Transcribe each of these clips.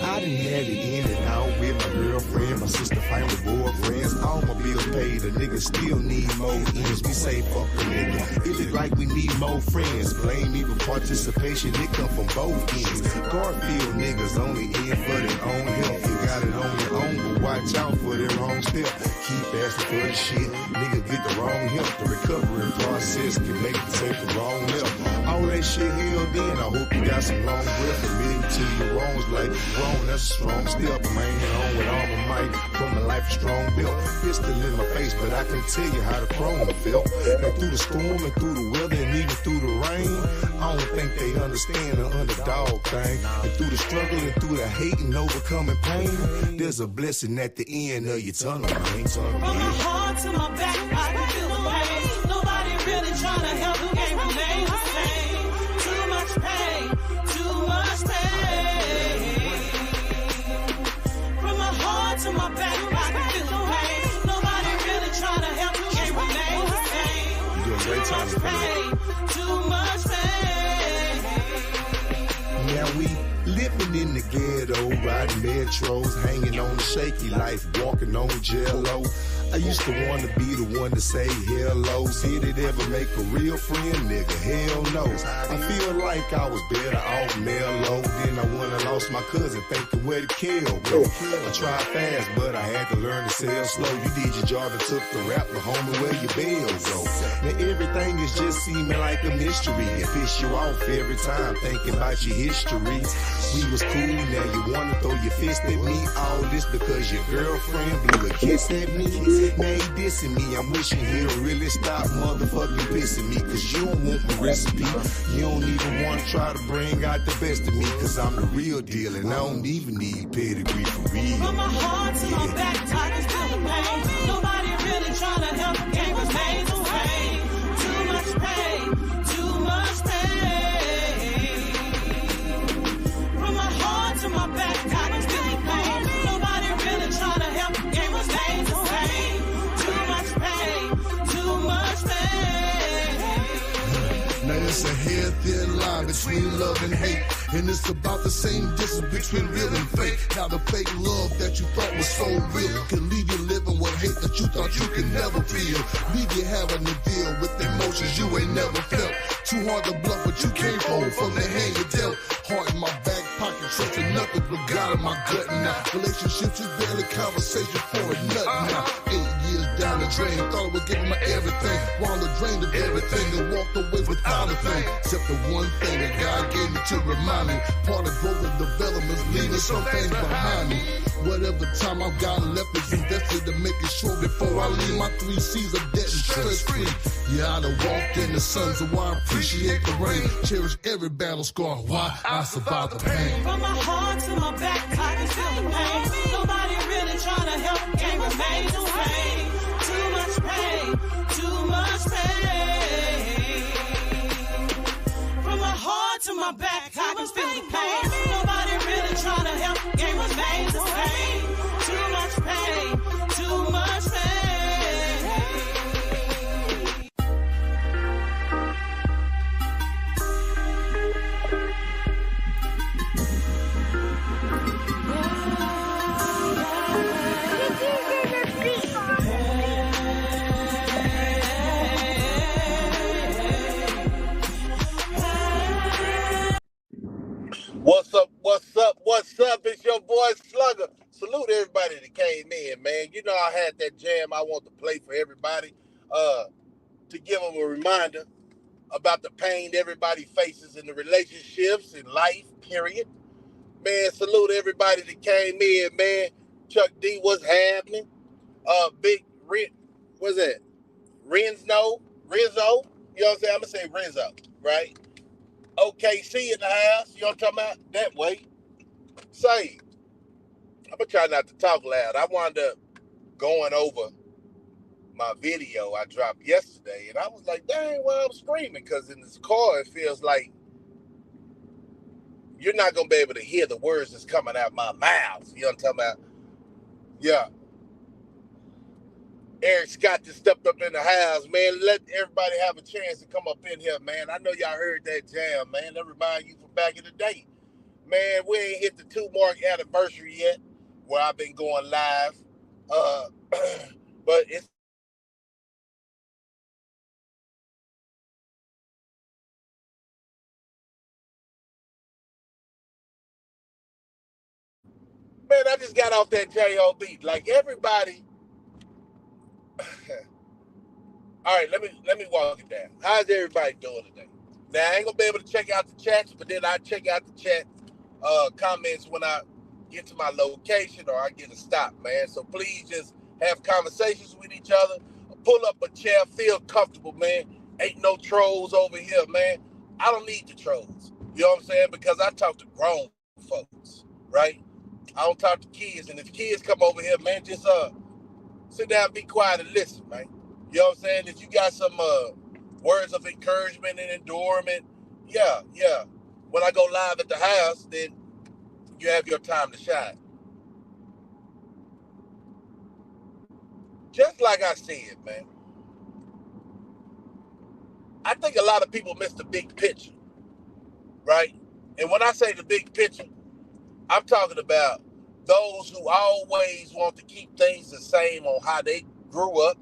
I done had it in and out with my girlfriend, my sister, family, boyfriends. All my bills paid, a nigga still need more ends. We say fuck a nigga. It look like we need more friends. Blame even participation, it come from both ends. Garfield niggas only in for their own health. You got it on your own, but watch out for their wrong step. Keep asking for the shit, nigga get the wrong help. The recovery process can make you take the wrong help. All that shit held in, I hope you got some long breath. Admitting to your wrongs like wrong, that's a strong step. I'm hanging on with all my might from the life of strong built. Pistol in my face, but I can tell you how the chrome felt. And through the storm and through the weather and even through the rain, I don't think they understand the underdog thing. And through the struggle and through the hate and overcoming pain, there's a blessing at the end of your tunnel, man. From my heart to my back, I can feel the pain. Nobody really trying to help, the game remains the same. Too much pain, too much pain. From my heart to my back, I can feel the pain. Nobody really trying to help, the game remains the same. You're doing great too much pain, too much pain. Now we living in the ghetto, riding metros, hanging on the shaky life, walking on jello. I used to want to be the one to say hello. Did it ever make a real friend, nigga? Hell no. I feel like I was better off mellow. Then I went and lost my cousin, thinking where the kill go. I tried fast, but I had to learn to sell slow. You did your job and took the rap, but homie, where your bail go? Now everything is just seeming like a mystery. It piss you off every time thinking about your history. We was cool, now you wanna throw your fist at me. All this because your girlfriend blew a kiss at me. Now he dissing me, I'm wishing he'll really stop motherfucking pissing me. Cause you don't want my recipe. You don't even wanna try to bring out the best of me. Cause I'm the real deal and I don't even need pedigree for real. From my heart to my back, I can feel the pain. Nobody really trying to help, the game remains the same. Too much pain, too much pain. From my heart to my back, I can feel the pain. Nobody really trying to help, the game remains the same. Too much pain, too much pain. Now it's a hair thin line between love and hate. And it's about the same distance between real and fake. Now the fake love that you thought was so real can leave you living with hate that you thought you could never feel. Leave you having to deal with emotions you ain't never felt. Too hard to bluff, but you can't fold from the hand you dealt. Heart in my back pocket, trusting nothing but God in my gut now. Relationships is barely conversation for a nut now. 8 years down the drain, thought I was giving my everything. While the drained of everything and walked away without a thing. Except the one thing that God gave me to remind me. Part of growth and development is leaving some things behind me. Whatever time I've got left is invested to make it sure before I leave my 3 C's of debt and stress free. Yeah, I done walked in the sun, so I appreciate the rain. Cherish every battle scar, why I survived the pain. From my heart to my back, I can feel the pain. Nobody really trying to help, game remains the same. Too much pain, too much pain. From my heart to my back, I can feel the pain. Nobody really trying to help, game remains the same. Too much pain, too much pain. What's up, what's up, what's up? It's your boy Slugger. Salute everybody that came in, man. You know I had that jam I want to play for everybody to give them a reminder about the pain everybody faces in the relationships, in life, period. Man, salute everybody that came in, man. Chuck D, what's happening? Big what's that? Rizzo, you know what I'm saying? I'm going to say Rizzo, right? OKC in the house, you know what I'm talking about? That way. Say, I'm going to try not to talk loud. I wound up going over my video I dropped yesterday, and I was like, dang, well, I'm screaming because in this car it feels like you're not gonna be able to hear the words that's coming out my mouth. You know what I'm talking about? Yeah. Eric Scott just stepped up in the house, man. Let everybody have a chance to come up in here, man. I know y'all heard that jam, man. That remind you from back in the day. Man, we ain't hit the 2-mark anniversary yet where I've been going live. But it's man, I just got off that J.O.B. Like everybody. All right, let me walk it down. How's everybody doing today? Now I ain't gonna be able to check out the chats, but then I check out the chat comments when I get to my location or I get a stop, man. So please just have conversations with each other. Pull up a chair, feel comfortable, man. Ain't no trolls over here, man. I don't need the trolls. You know what I'm saying? Because I talk to grown folks, right? I don't talk to kids, and if kids come over here, man, just sit down, be quiet, and listen, man. You know what I'm saying? If you got some words of encouragement and endurance, yeah. When I go live at the house, then you have your time to shine. Just like I said, man, I think a lot of people miss the big picture, right? And when I say the big picture, I'm talking about those who always want to keep things the same on how they grew up,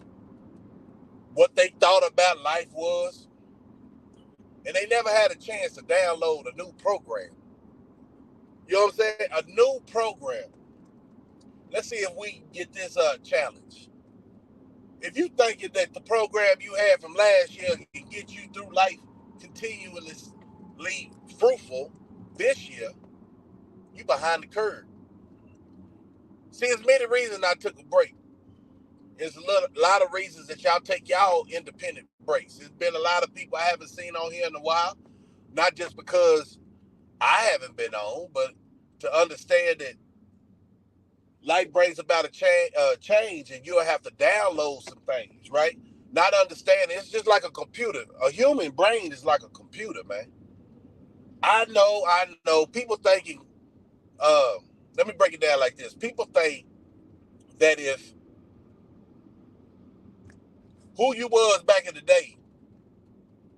what they thought about life was, and they never had a chance to download a new program. You know what I'm saying? A new program. Let's see if we get this challenge. If you thinking that the program you had from last year can get you through life continuously fruitful this year, you behind the curve. See, there's many reasons I took a break. There's a lot of reasons that y'all take y'all independent breaks. There's been a lot of people I haven't seen on here in a while, not just because I haven't been on, but to understand that life brings about a change and you'll have to download some things, right? Not understanding, it's just like a computer. A human brain is like a computer, man. I know. People thinking, let me break it down like this. People think that if who you was back in the day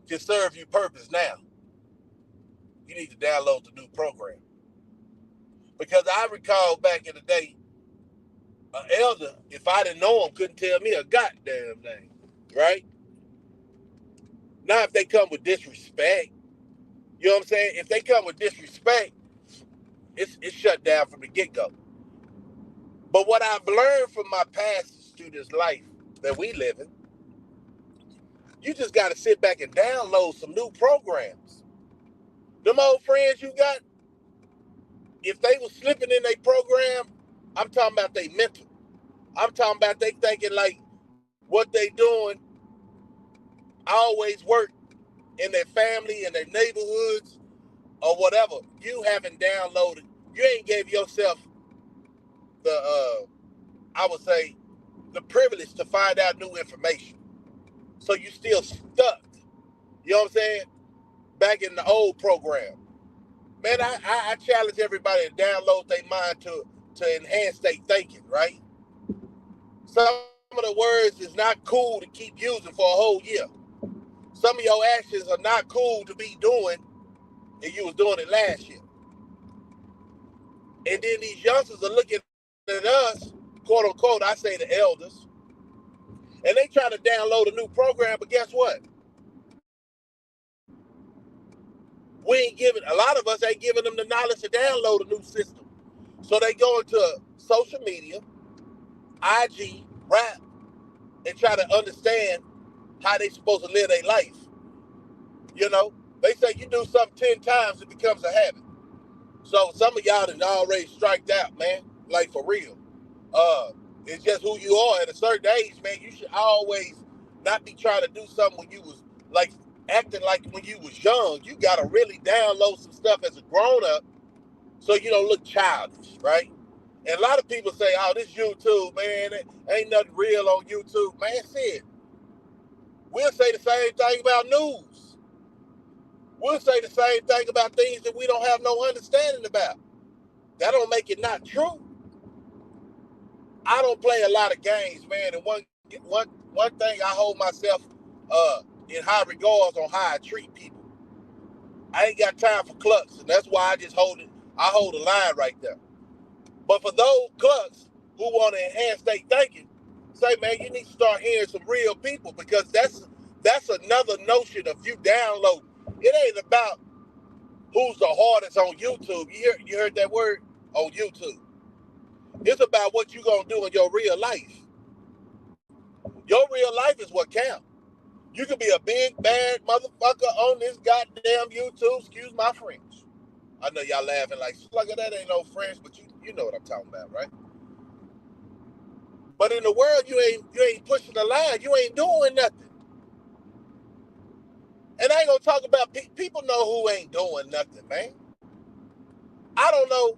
can serve you purpose now, you need to download the new program. Because I recall back in the day, an elder, if I didn't know him, couldn't tell me a goddamn thing, right? Now, if they come with disrespect, you know what I'm saying? If they come with disrespect, it's shut down from the get-go. But what I've learned from my past students' life that we live in, you just got to sit back and download some new programs. Them old friends you got, if they was slipping in their program, I'm talking about they mental. I'm talking about they thinking like what they doing always work in their family, in their neighborhoods, or whatever. You haven't downloaded. You ain't gave yourself the, I would say, the privilege to find out new information. So you still stuck. You know what I'm saying? Back in the old program. Man, I challenge everybody to download their mind to enhance their thinking, right? Some of the words is not cool to keep using for a whole year. Some of your actions are not cool to be doing, and you was doing it last year. And then these youngsters are looking at us, quote unquote, I say the elders, and they try to download a new program, but guess what? We ain't giving, a lot of us ain't giving them the knowledge to download a new system. So they go into social media, IG, rap, and try to understand how they supposed to live their life. You know, they say you do something 10 times, it becomes a habit. So some of y'all done already striked out, man, like for real. It's just who you are at a certain age, man. You should always not be trying to do something when you was like acting like when you was young. You got to really download some stuff as a grown up so you don't look childish, right? And a lot of people say, oh, this YouTube, man, ain't nothing real on YouTube. Man, shit. We'll say the same thing about news. We'll say the same thing about things that we don't have no understanding about. That don't make it not true. I don't play a lot of games, man. And one thing I hold myself in high regards on how I treat people. I ain't got time for clucks, and that's why I just hold it. I hold a line right there. But for those clucks who want to enhance their thinking, say, man, you need to start hearing some real people, because that's another notion of you download. It ain't about who's the hardest on YouTube. You heard that word? On YouTube. It's about what you gonna do in your real life. Your real life is what counts. You can be a big, bad motherfucker on this goddamn YouTube. Excuse my French. I know y'all laughing like, Slugger, that ain't no French, but you know what I'm talking about, right? But in the world, you ain't pushing the line. You ain't doing nothing. And I ain't gonna talk about people know who ain't doing nothing, man. I don't know.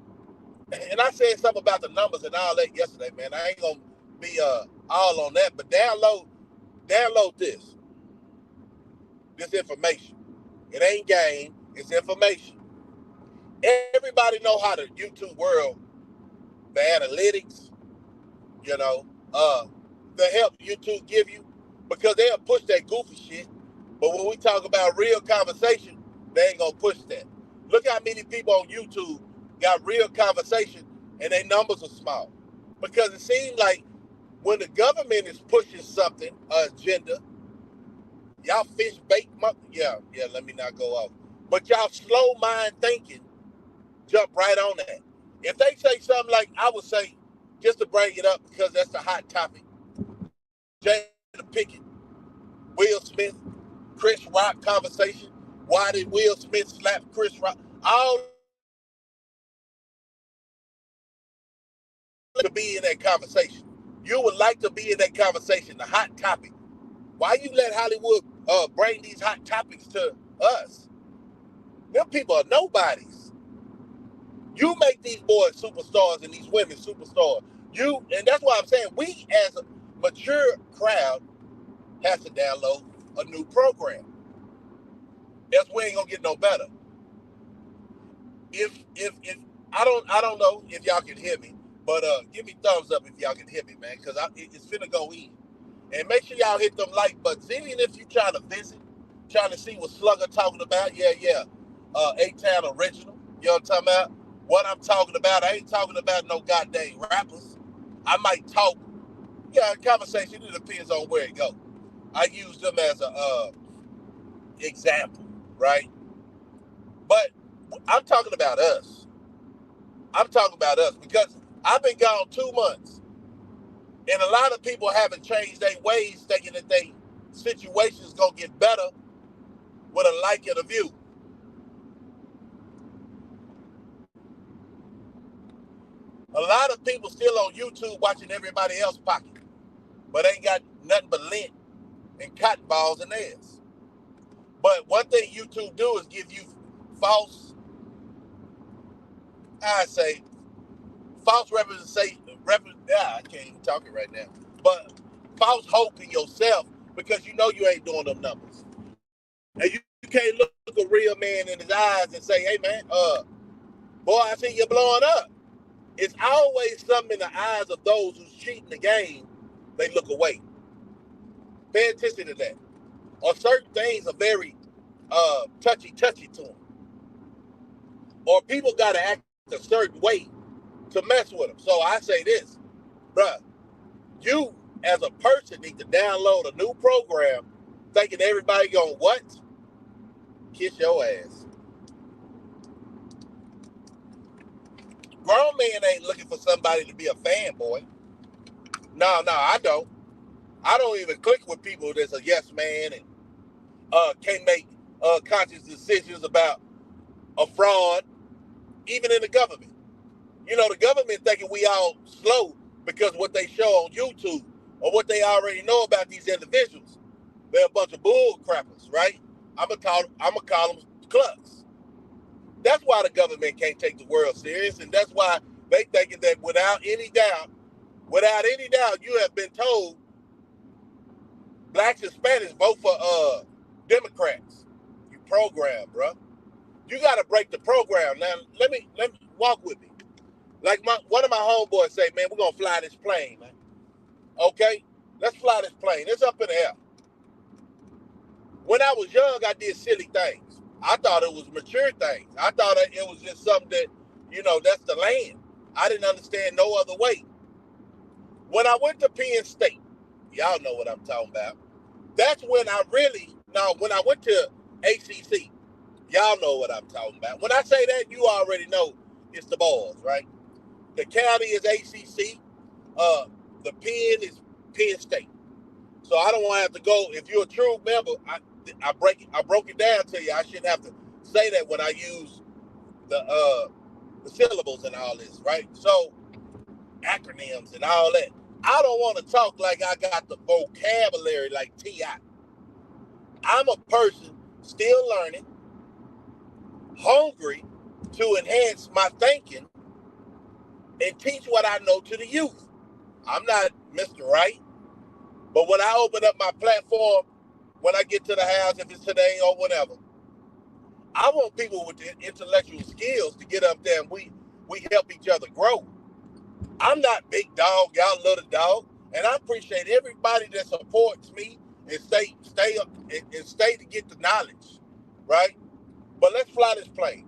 And I said something about the numbers and all that yesterday, man. I ain't gonna be all on that, but download this information. It ain't game, it's information. Everybody know how the YouTube world, the analytics, you know, the help YouTube give you, because they'll push that goofy shit. But when we talk about real conversation, they ain't gonna push that. Look how many people on YouTube got real conversation and their numbers are small. Because it seems like when the government is pushing something, agenda, y'all fish bait, let me not go off. But y'all slow mind thinking jump right on that. If they say something like, I would say, just to bring it up because that's the hot topic, Jada Pinkett, Will Smith, Chris Rock conversation. Why did Will Smith slap Chris Rock? All to be in that conversation. You would like to be in that conversation, the hot topic. Why you let Hollywood bring these hot topics to us? Them people are nobodies. You make these boys superstars and these women superstars. And that's why I'm saying we as a mature crowd has to download a new program. Else we ain't gonna get no better. If I don't know if y'all can hear me, but give me thumbs up if y'all can hear me, man, because it's finna go in. And make sure y'all hit them like buttons. Even if you trying to visit, trying to see what Slugger talking about, A-Town Original. You know what I'm talking about? What I'm talking about, I ain't talking about no goddamn rappers. I might talk, conversation, it depends on where it go. I use them as a example, right? But I'm talking about us. I'm talking about us because I've been gone 2 months. And a lot of people haven't changed their ways, thinking that their situation's going to get better with a like and a view. A lot of people still on YouTube watching everybody else pocket, but ain't got nothing but lint and cotton balls in theirs. But one thing YouTube do is give you false representation. I can't even talk it right now. But false hope in yourself because you know you ain't doing them numbers. And you can't look a real man in his eyes and say, hey, man, boy, I see you blowing up. It's always something in the eyes of those who's cheating the game, they look away. Pay attention to that. Or certain things are very touchy to them. Or people got to act a certain way to mess with them. So I say this, bruh, you as a person need to download a new program thinking everybody going, what? Kiss your ass. Grown man ain't looking for somebody to be a fanboy. No, I don't. I don't even click with people that's a yes man and can't make conscious decisions about a fraud, even in the government. You know, the government thinking we all slow because what they show on YouTube or what they already know about these individuals. They're a bunch of bull crappers, right? I'm gonna call them clucks. That's why the government can't take the world serious, and that's why they thinking that without any doubt, you have been told blacks and Hispanics vote for Democrats. You program, bro. You got to break the program. Now, let me walk with me. Like one of my homeboys say, man, we're gonna fly this plane, man. Okay, let's fly this plane. It's up in the air. When I was young, I did silly things. I thought it was mature things. I thought it was just something that, that's the land. I didn't understand no other way. When I went to Penn State, y'all know what I'm talking about. That's when when I went to ACC, y'all know what I'm talking about. When I say that, you already know it's the boys, right? The county is ACC. The Penn is Penn State. So I don't want to have to go. If you're a true member, I broke it down to you. I shouldn't have to say that when I use the syllables and all this, right? So acronyms and all that. I don't want to talk like I got the vocabulary like T.I. I'm a person still learning, hungry to enhance my thinking and teach what I know to the youth. I'm not Mr. Right, but when I open up my platform, when I get to the house, if it's today or whatever, I want people with the intellectual skills to get up there and we help each other grow. I'm not big dog, y'all little dog, and I appreciate everybody that supports me and stay up and stay to get the knowledge, right? But let's fly this plane.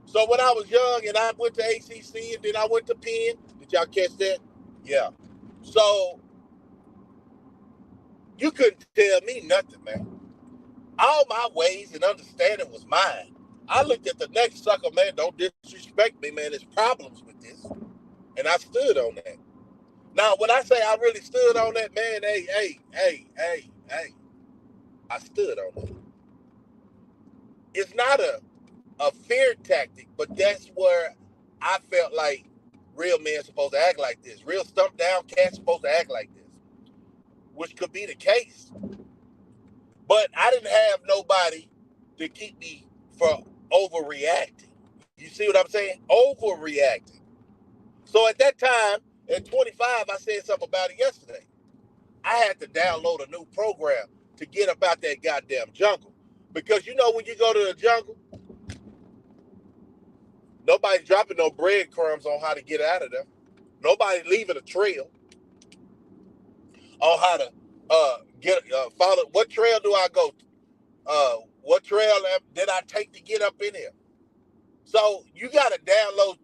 So when I was young and I went to ACC and then I went to Penn, did y'all catch that? Yeah. So you couldn't tell me nothing, man. All my ways and understanding was mine. I looked at the next sucker, man, don't disrespect me, man. There's problems with this. And I stood on that. Now, when I say I really stood on that, man, hey, I stood on it. It's not a fear tactic, but that's where I felt like real men supposed to act like this. Real stumped down cats supposed to act like this, which could be the case. But I didn't have nobody to keep me from overreacting. You see what I'm saying? Overreacting. So at that time, at 25, I said something about it yesterday. I had to download a new program to get up out that goddamn jungle. Because when you go to the jungle, nobody's dropping no breadcrumbs on how to get out of there. Nobody's leaving a trail on how to follow. What trail do I go to? What trail did I take to get up in here? So you got to download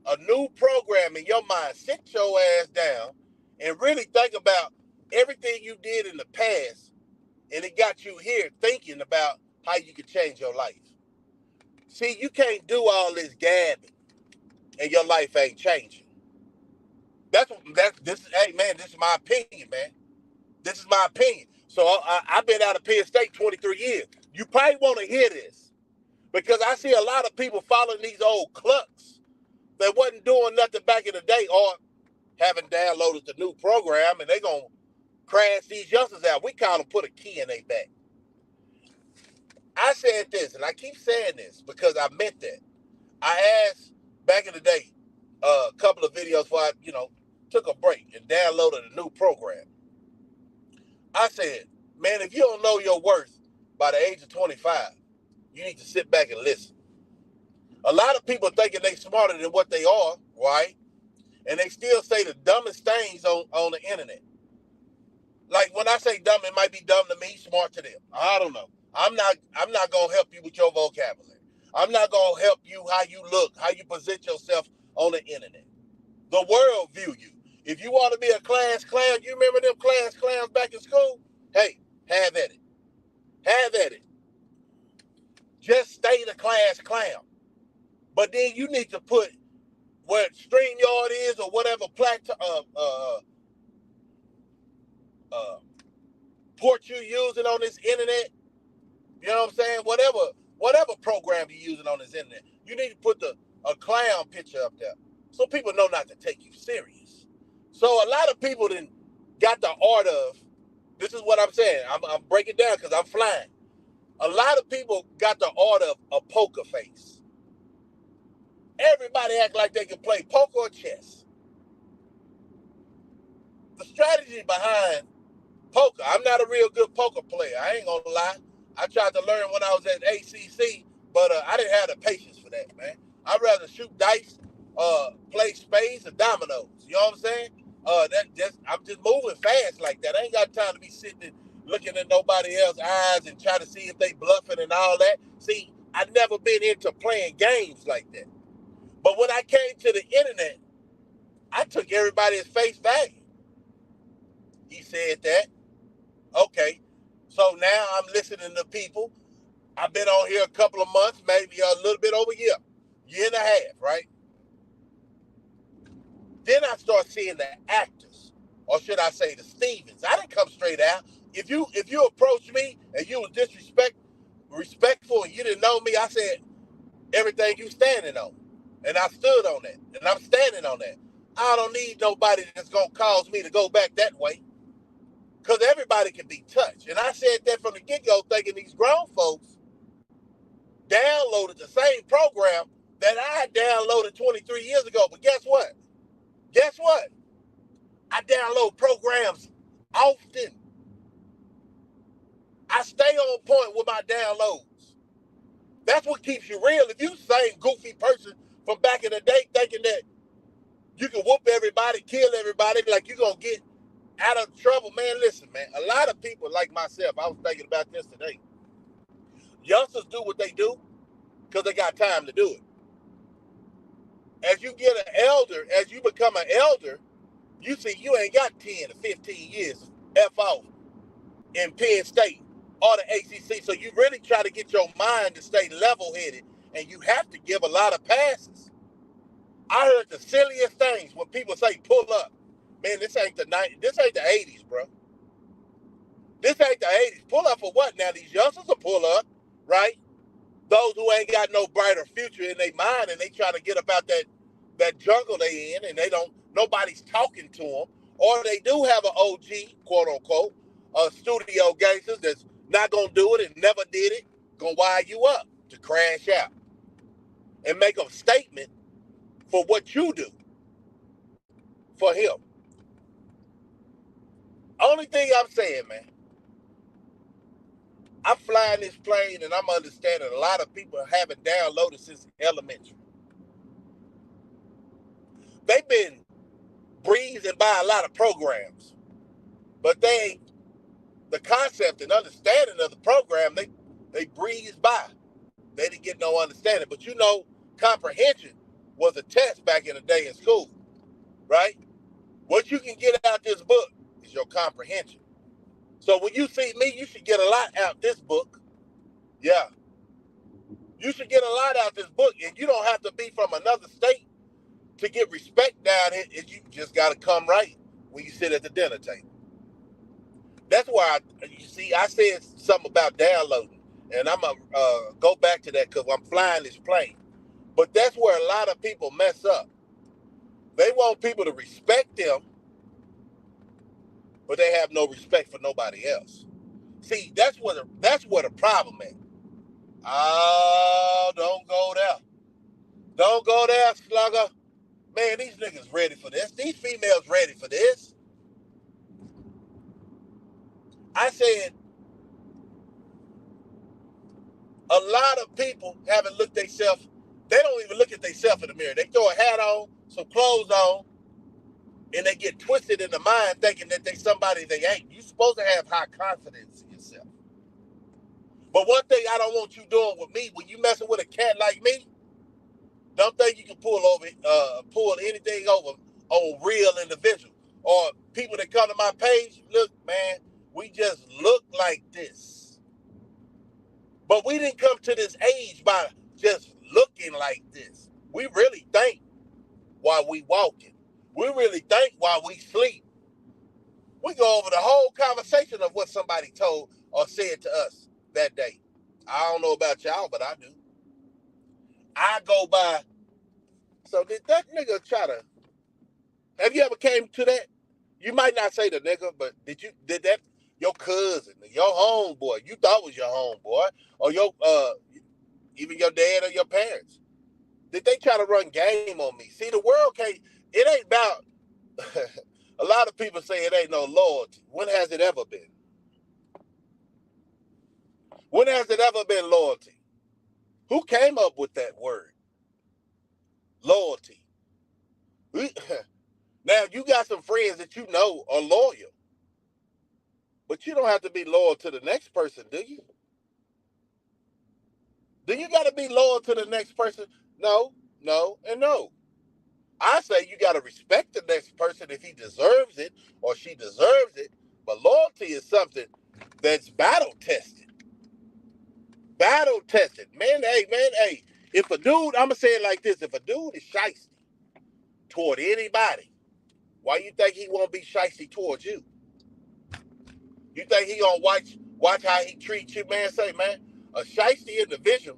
a new program in your mind. Sit your ass down and really think about everything you did in the past, and it got you here thinking about how you could change your life. See, you can't do all this gabbing and your life ain't changing. This is my opinion, man. This is my opinion. So I've been out of Penn State 23 years. You probably want to hear this because I see a lot of people following these old clucks that wasn't doing nothing back in the day or haven't downloaded the new program, and they going to crash these youngsters out. We call them put a key in their back. I said this, and I keep saying this because I meant that. I asked back in the day a couple of videos before I, took a break and downloaded a new program. I said, man, if you don't know your worth by the age of 25, you need to sit back and listen. A lot of people thinking they smarter than what they are, right? And they still say the dumbest things on the internet. Like when I say dumb, it might be dumb to me, smart to them. I don't know. I'm not gonna help you with your vocabulary. I'm not gonna help you how you look, how you present yourself on the internet. The world view you. If you want to be a class clown, you remember them class clowns back in school? Hey, have at it. Have at it. Just stay the class clown. But then you need to put what StreamYard is or whatever port you're using on this internet. You know what I'm saying? Whatever program you're using on this internet, you need to put a clown picture up there so people know not to take you serious. So a lot of people then got the art of, this is what I'm saying, I'm breaking down because I'm flying. A lot of people got the art of a poker face. Everybody act like they can play poker or chess. The strategy behind poker, I'm not a real good poker player. I ain't gonna lie. I tried to learn when I was at ACC, but I didn't have the patience for that, man. I'd rather shoot dice, play spades and dominoes. You know what I'm saying? I'm just moving fast like that. I ain't got time to be sitting and looking at nobody else's eyes and try to see if they bluffing and all that. See, I've never been into playing games like that. But when I came to the internet, I took everybody at face value. He said that. Okay. So now I'm listening to people. I've been on here a couple of months, maybe a little bit over a year and a half, right? Then I start seeing the actors, or should I say the Stevens. I didn't come straight out. If you approached me and you was respectful and you didn't know me, I said everything you standing on. And I stood on that. And I'm standing on that. I don't need nobody that's going to cause me to go back that way. Because everybody can be touched. And I said that from the get-go, thinking these grown folks downloaded the same program that I had downloaded 23 years ago. But guess what? I download programs often. I stay on point with my downloads. That's what keeps you real. If you the same goofy person from back in the day thinking that you can whoop everybody, kill everybody, like you're going to get out of trouble, man, listen, man. A lot of people like myself, I was thinking about this today. Youngsters do what they do because they got time to do it. As you get an elder, as you become an elder, you see you ain't got 10 to 15 years F off in Penn State or the ACC. So you really try to get your mind to stay level-headed, and you have to give a lot of passes. I heard the silliest things when people say pull up. Man, this ain't the 80s, bro. This ain't the 80s. Pull up for what? Now these youngsters will pull up, right? Those who ain't got no brighter future in their mind and they trying to get up out that jungle they in and nobody's talking to them, or they do have an OG, quote unquote, studio gangsters that's not gonna do it and never did it, gonna wire you up to crash out and make a statement for what you do for him. Only thing I'm saying, man, I'm flying this plane and I'm understanding a lot of people haven't downloaded since elementary. They've been breezing by a lot of programs, but the concept and understanding of the program, they breeze by. They didn't get no understanding. But you know, comprehension was a test back in the day in school, right? What you can get out this book is your comprehension. So when you see me, you should get a lot out this book. Yeah. You should get a lot out this book, and you don't have to be from another state to get respect down here. You just got to come right when you sit at the dinner table. That's why, I said something about downloading, and I'm going to go back to that because I'm flying this plane. But that's where a lot of people mess up. They want people to respect them, but they have no respect for nobody else. See, that's where the problem is. Oh, don't go there. Don't go there, slugger. Man, these niggas ready for this. These females ready for this. I said, a lot of people haven't looked themselves. They don't even look at themselves in the mirror. They throw a hat on, some clothes on, and they get twisted in the mind thinking that they somebody they ain't. You're supposed to have high confidence in yourself. But one thing I don't want you doing with me, when you messing with a cat like me, don't think you can pull anything over on real individuals or people that come to my page. Look, man, we just look like this. But we didn't come to this age by just looking like this. We really think while we walking. We really think while we sleep. We go over the whole conversation of what somebody told or said to us that day. I don't know about y'all, but I do. I go by. So did that nigga try to? Have you ever came to that? You might not say the nigga, but did that your cousin, your homeboy, you thought was your homeboy, or your even your dad or your parents? Did they try to run game on me? See, the world can't, it ain't about, a lot of people say it ain't no loyalty. When has it ever been? When has it ever been loyalty? Who came up with that word? Loyalty. Now, you got some friends that you know are loyal, but you don't have to be loyal to the next person, do you? Do you got to be loyal to the next person? No, no, and no. I say you got to respect the next person if he deserves it or she deserves it, but loyalty is something that's battle tested. Battle tested. Man, hey, if a dude, I'm going to say it like this, if a dude is shysty toward anybody, why you think he won't be shysty towards you? You think he gonna watch how he treats you, man? Say, man, a shysty individual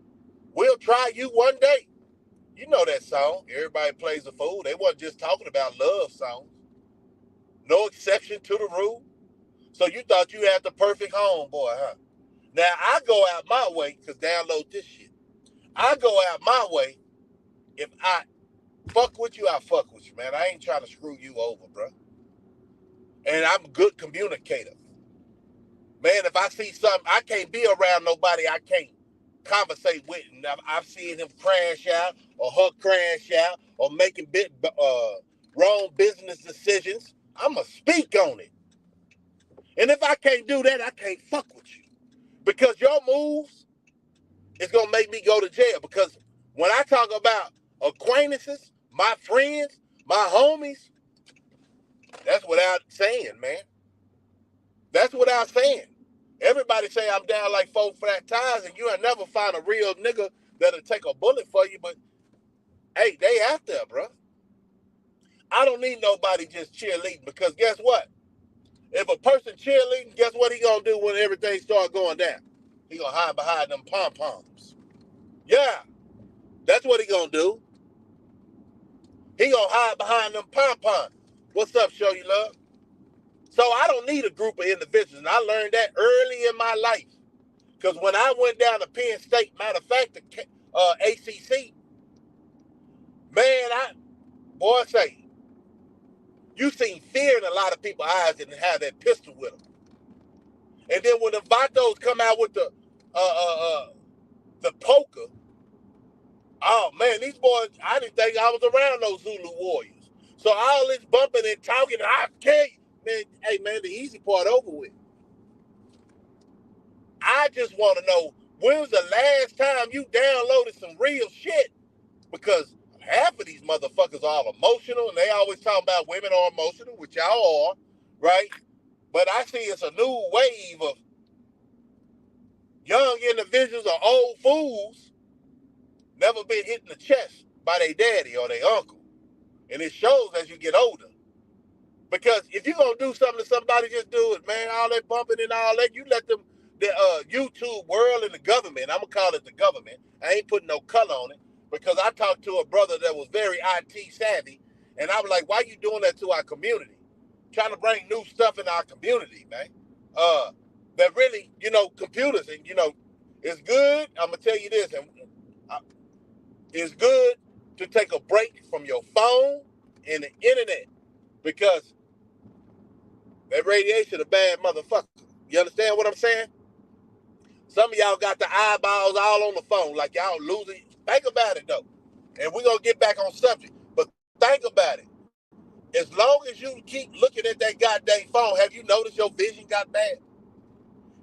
will try you one day. You know that song, Everybody Plays a Fool. They wasn't just talking about love songs. No exception to the rule. So you thought you had the perfect homeboy, huh? Now, I go out my way, because download this shit. I go out my way. If I fuck with you, I fuck with you, man. I ain't trying to screw you over, bro. And I'm a good communicator. Man, if I see something, I can't be around nobody I can't conversate with. And I've seen him crash out or her crash out or making wrong business decisions. I'm going to speak on it. And if I can't do that, I can't fuck with you. Because your moves is going to make me go to jail. Because when I talk about acquaintances, my friends, my homies, that's without saying, man. That's without saying. Everybody say I'm down like 4 flat tires, and you ain't never find a real nigga that'll take a bullet for you, but hey, they out there, bro. I don't need nobody just cheerleading, because guess what? If a person cheerleading, guess what he gonna do when everything start going down? He gonna hide behind them pom-poms. Yeah, that's what he gonna do. He gonna hide behind them pom-poms. What's up, Show You Love? So I don't need a group of individuals, and I learned that early in my life. Because when I went down to Penn State, matter of fact, the ACC, man, you seen fear in a lot of people's eyes and have that pistol with them. And then when the Vatos come out with the poker, oh man, these boys, I didn't think I was around those Zulu warriors. So all this bumping and talking, I can't. Man, hey, man, the easy part over with. I just want to know, when was the last time you downloaded some real shit? Because half of these motherfuckers are all emotional, and they always talk about women are emotional, which y'all are, right? But I see it's a new wave of young individuals or old fools never been hit in the chest by their daddy or their uncle. And it shows as you get older. Because if you're going to do something to somebody, just do it, man. All that bumping and all that, you let them, the YouTube world and the government, I'm going to call it the government. I ain't putting no color on it. Because I talked to a brother that was very IT savvy. And I was like, why you doing that to our community? Trying to bring new stuff in our community, man. That really, computers, and, it's good. I'm going to tell you this. And it's good to take a break from your phone and the internet. Because that radiation a bad motherfucker. You understand what I'm saying? Some of y'all got the eyeballs all on the phone, like y'all losing. Think about it, though. And we're going to get back on subject. But think about it. As long as you keep looking at that goddamn phone, have you noticed your vision got bad?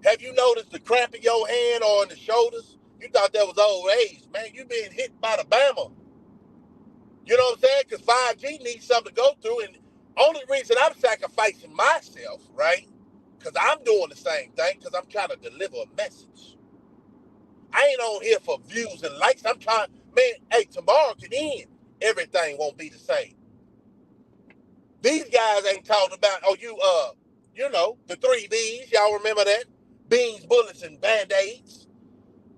Have you noticed the cramp in your hand or in the shoulders? You thought that was old age. Man, you being hit by the Bama. You know what I'm saying? Because 5G needs something to go through. And only reason I'm sacrificing myself, right? Because I'm doing the same thing, because I'm trying to deliver a message. I ain't on here for views and likes. I'm trying, man, hey, tomorrow can end. Everything won't be the same. These guys ain't talking about, the 3 Bs. Y'all remember that? Beans, bullets, and Band-Aids.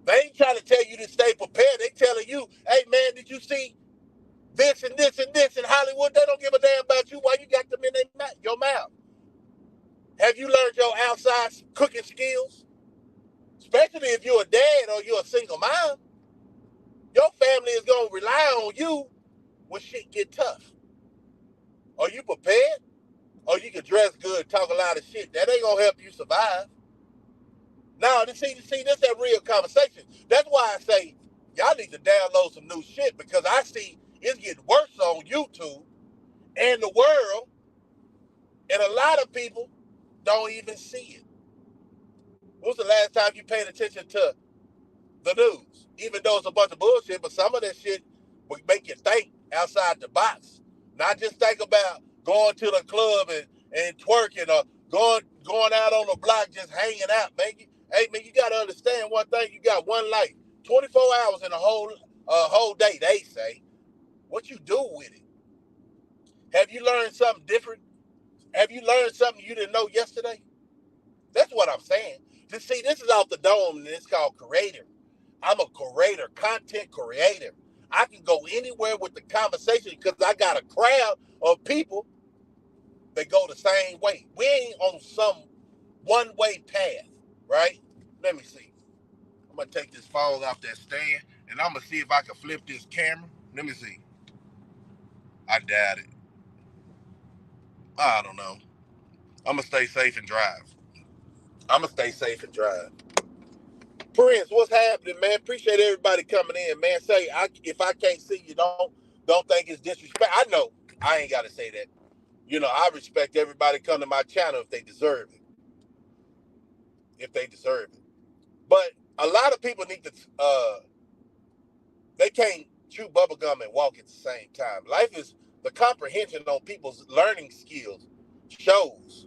They ain't trying to tell you to stay prepared. They telling you, hey, man, did you see this and this and this in Hollywood? They don't give a damn about you. Why you got them in your mouth? Have you learned your outside cooking skills? Especially if you're a dad or you're a single mom. Your family is going to rely on you when shit get tough. Are you prepared? Or you can dress good, talk a lot of shit. That ain't gonna help you survive. Now, see, this that real conversation. That's why I say y'all need to download some new shit, because I see it's getting worse on YouTube and the world, and a lot of people don't even see it. When was the last time you paid attention to the news? Even though it's a bunch of bullshit, but some of that shit will make you think outside the box. Not just think about going to the club and twerking, or going out on the block just hanging out, man. Hey, man, you got to understand one thing. You got one life, 24 hours in a whole day, they say. What you do with it? Have you learned something different? Have you learned something you didn't know yesterday? That's what I'm saying. See, this is off the dome, and it's called creator. I'm a creator, content creator. I can go anywhere with the conversation because I got a crowd of people that go the same way. We ain't on some one-way path, right? Let me see. I'm going to take this phone off that stand, and I'm going to see if I can flip this camera. Let me see. I doubt it. I don't know. I'm going to stay safe and drive. Prince, what's happening, man? Appreciate everybody coming in, man. Say, if I can't see you, don't think it's disrespect. I know I ain't got to say that. You know, I respect everybody come to my channel if they deserve it. But a lot of people need to, they can't chew bubblegum and walk at the same time. Life is, the comprehension on people's learning skills shows,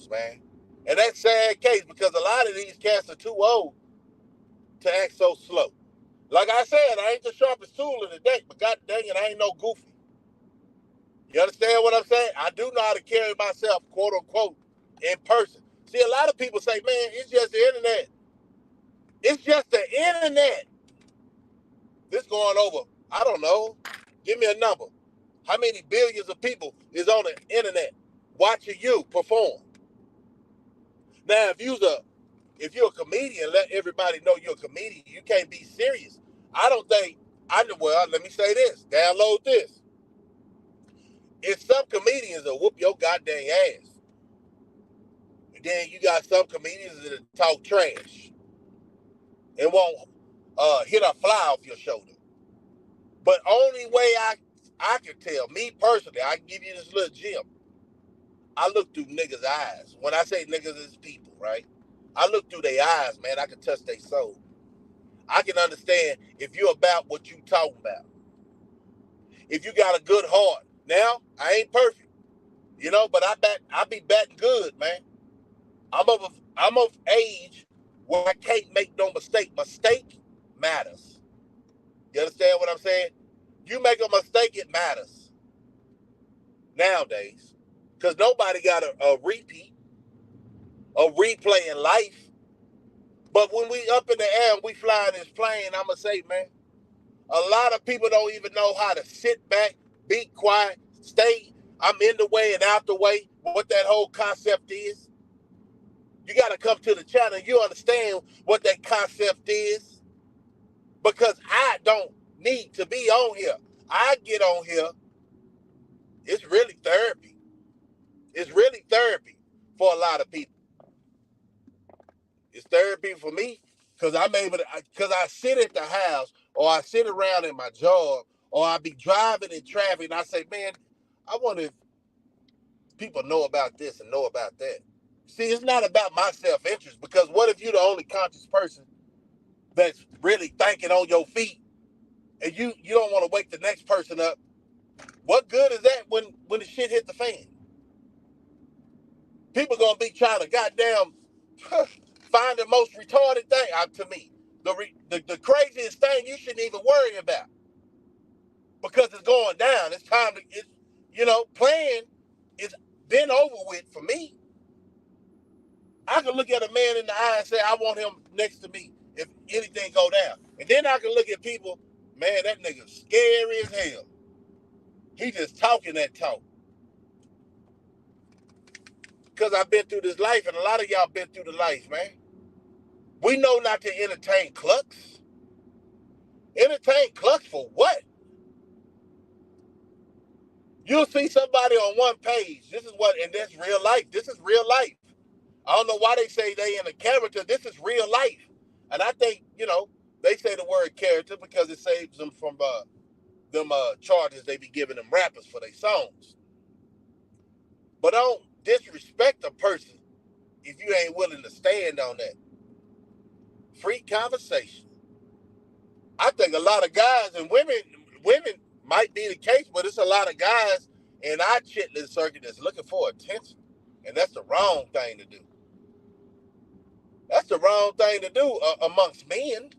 man. And that's sad case, because a lot of these cats are too old to act so slow. Like I said, I ain't the sharpest tool in the deck, but god dang it, I ain't no goofy. You understand what I'm saying? I do know how to carry myself, quote unquote, in person. See, a lot of people say, man, it's just the internet. It's just the internet. This going over, I don't know. Give me a number. How many billions of people is on the internet watching you perform? Now, if you're a comedian, let everybody know you're a comedian. You can't be serious. Well, let me say this. Download this. It's some comedians that whoop your goddamn ass. And then you got some comedians that talk trash and won't hit a fly off your shoulder. But only way I can tell, me personally, I can give you this little gem. I look through niggas' eyes. When I say niggas, it's people, right? I look through their eyes, man. I can touch their soul. I can understand if you're about what you talking about. If you got a good heart. Now, I ain't perfect, you know, but I be batting good, man. I'm of age where I can't make no mistake. Mistake matters. You understand what I'm saying? You make a mistake, it matters. Nowadays. Because nobody got a repeat, a replay in life. But when we up in the air and we flying this plane, I'm going to say, man, a lot of people don't even know how to sit back, be quiet, I'm in the way and out the way, what that whole concept is. You got to come to the channel and you understand what that concept is. Because I don't need to be on here. I get on here, it's really therapy. It's really therapy for a lot of people. It's therapy for me because I sit at the house or I sit around in my job or I be driving in traffic and I say, man, I wonder if people know about this and know about that. See, it's not about my self-interest, because what if you're the only conscious person that's really thinking on your feet and you don't want to wake the next person up? What good is that when the shit hit the fan? People gonna be trying to goddamn find the most retarded thing. To me, the craziest thing you shouldn't even worry about, because it's going down. It's time to, playing is been over with for me. I can look at a man in the eye and say, I want him next to me if anything go down. And then I can look at people, man, that nigga's scary as hell. He just talking that talk. Because I've been through this life, and a lot of y'all been through the life, man. We know not to entertain clucks. Entertain clucks for what? You'll see somebody on one page. This is what, and that's real life. This is real life. I don't know why they say they in a character. This is real life. And I think, they say the word character because it saves them from them charges they be giving them rappers for their songs. But don't disrespect a person if you ain't willing to stand on that. Free conversation. I think a lot of guys and women might be the case, but it's a lot of guys in our chitlin circuit that's looking for attention. And that's the wrong thing to do. That's the wrong thing to do amongst men.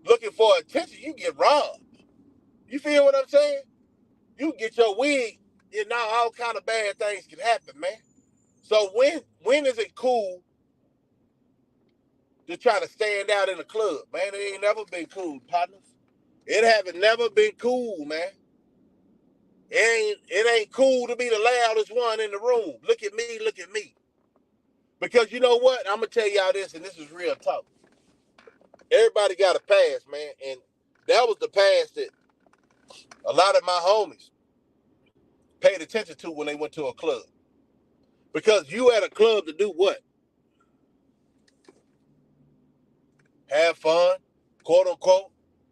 Looking for attention, you get robbed. You feel what I'm saying? You get your wig, now all kind of bad things can happen, man. So when is it cool to try to stand out in a club? Man, it ain't never been cool, partners. It haven't never been cool, man. It ain't cool to be the loudest one in the room. Look at me, look at me. Because you know what? I'm going to tell y'all this, and this is real talk. Everybody got a past, man. And that was the past that a lot of my homies paid attention to when they went to a club. Because you at a club to do what? Have fun, quote unquote.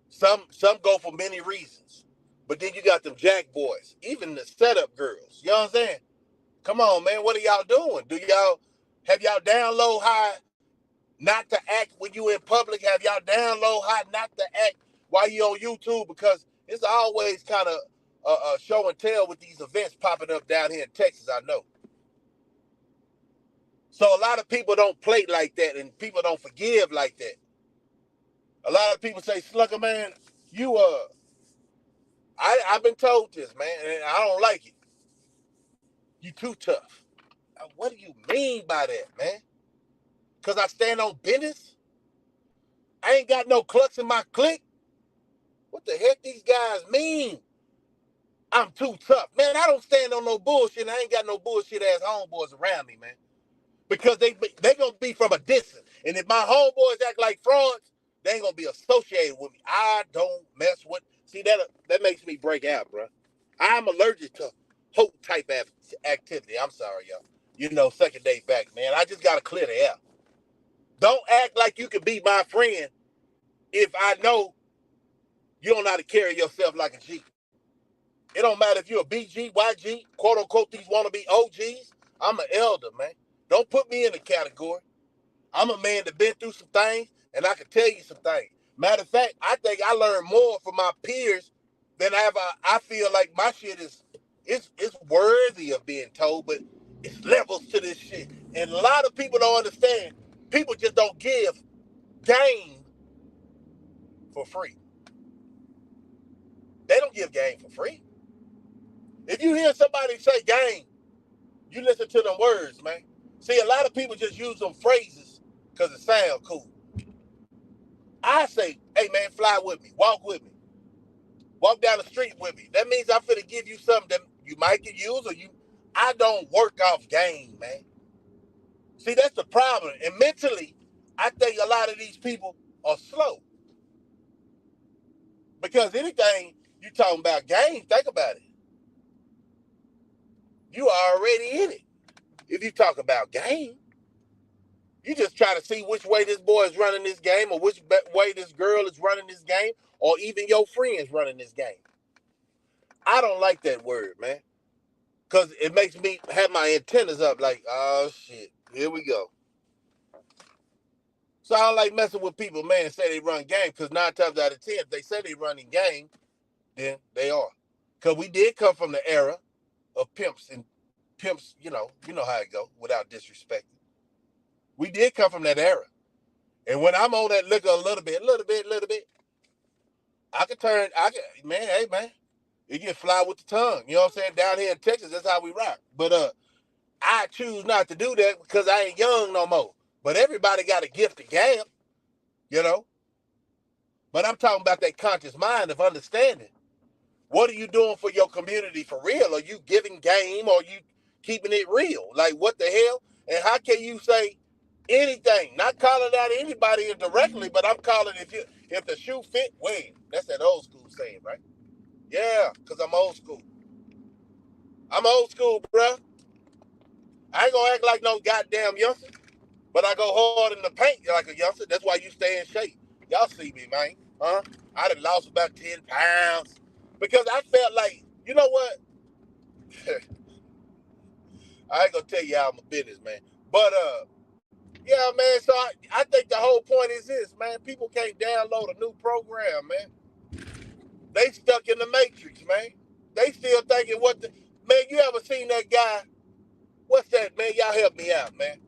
Some go for many reasons. But then you got them jack boys, even the setup girls. You know what I'm saying? Come on, man. What are y'all doing? Have y'all down low high not to act when you in public? Have y'all down low high not to act while you on YouTube? Because it's always kind of a show and tell with these events popping up down here in Texas, I know. So a lot of people don't play like that, and people don't forgive like that. A lot of people say, Slugger, man, I've been told this, man, and I don't like it. You too tough. What do you mean by that, man? Because I stand on business? I ain't got no clucks in my clique? What the heck these guys mean? I'm too tough. Man, I don't stand on no bullshit. I ain't got no bullshit ass homeboys around me, man. Because they going to be from a distance. And if my homeboys act like frauds, they ain't going to be associated with me. I don't mess with. See, that makes me break out, bro. I'm allergic to whole type of activity. I'm sorry, y'all. Second day back, man. I just got to clear the air. Don't act like you can be my friend if I know you don't know how to carry yourself like a G. It don't matter if you're a BG, YG, quote unquote, these wannabe OGs. I'm an elder, man. Don't put me in a category. I'm a man that been through some things, and I can tell you some things. Matter of fact, I think I learned more from my peers than I feel like my shit is worthy of being told, but it's levels to this shit. And a lot of people don't understand. People just don't give game for free. They don't give game for free. If you hear somebody say game, you listen to them words, man. See, a lot of people just use them phrases because it sounds cool. I say, hey, man, fly with me. Walk with me. Walk down the street with me. That means I'm finna give you something that you might get used or I don't work off game, man. See, that's the problem. And mentally, I think a lot of these people are slow. Because anything you talking about game, think about it. You are already in it. If you talk about game, you just try to see which way this boy is running this game or which way this girl is running this game or even your friends running this game. I don't like that word, man. Because it makes me have my antennas up like, oh, shit, here we go. So I don't like messing with people, man, and say they run game because 9 times out of 10, if they say they running game, then they are. Because we did come from the era of pimps, and pimps, you know how it go without disrespecting. We did come from that era. And when I'm on that liquor a little bit, hey, man, it get fly with the tongue. You know what I'm saying? Down here in Texas, that's how we rock. But I choose not to do that because I ain't young no more. But everybody got a gift of gab, But I'm talking about that conscious mind of understanding. What are you doing for your community for real? Are you giving game or are you keeping it real? Like, what the hell? And how can you say anything? Not calling out anybody directly, but I'm calling If the shoe fit, wear. That's that old school saying, right? Yeah, because I'm old school. I'm old school, bruh. I ain't gonna act like no goddamn youngster, but I go hard in the paint like a youngster. That's why you stay in shape. Y'all see me, man. Huh? I done lost about 10 pounds because I felt like, you know what? I ain't gonna tell y'all my business, man. But yeah, man. So I think the whole point is this, man. People can't download a new program, man. They stuck in the matrix, man. They still thinking what the man. You ever seen that guy? What's that, man? Y'all help me out, man.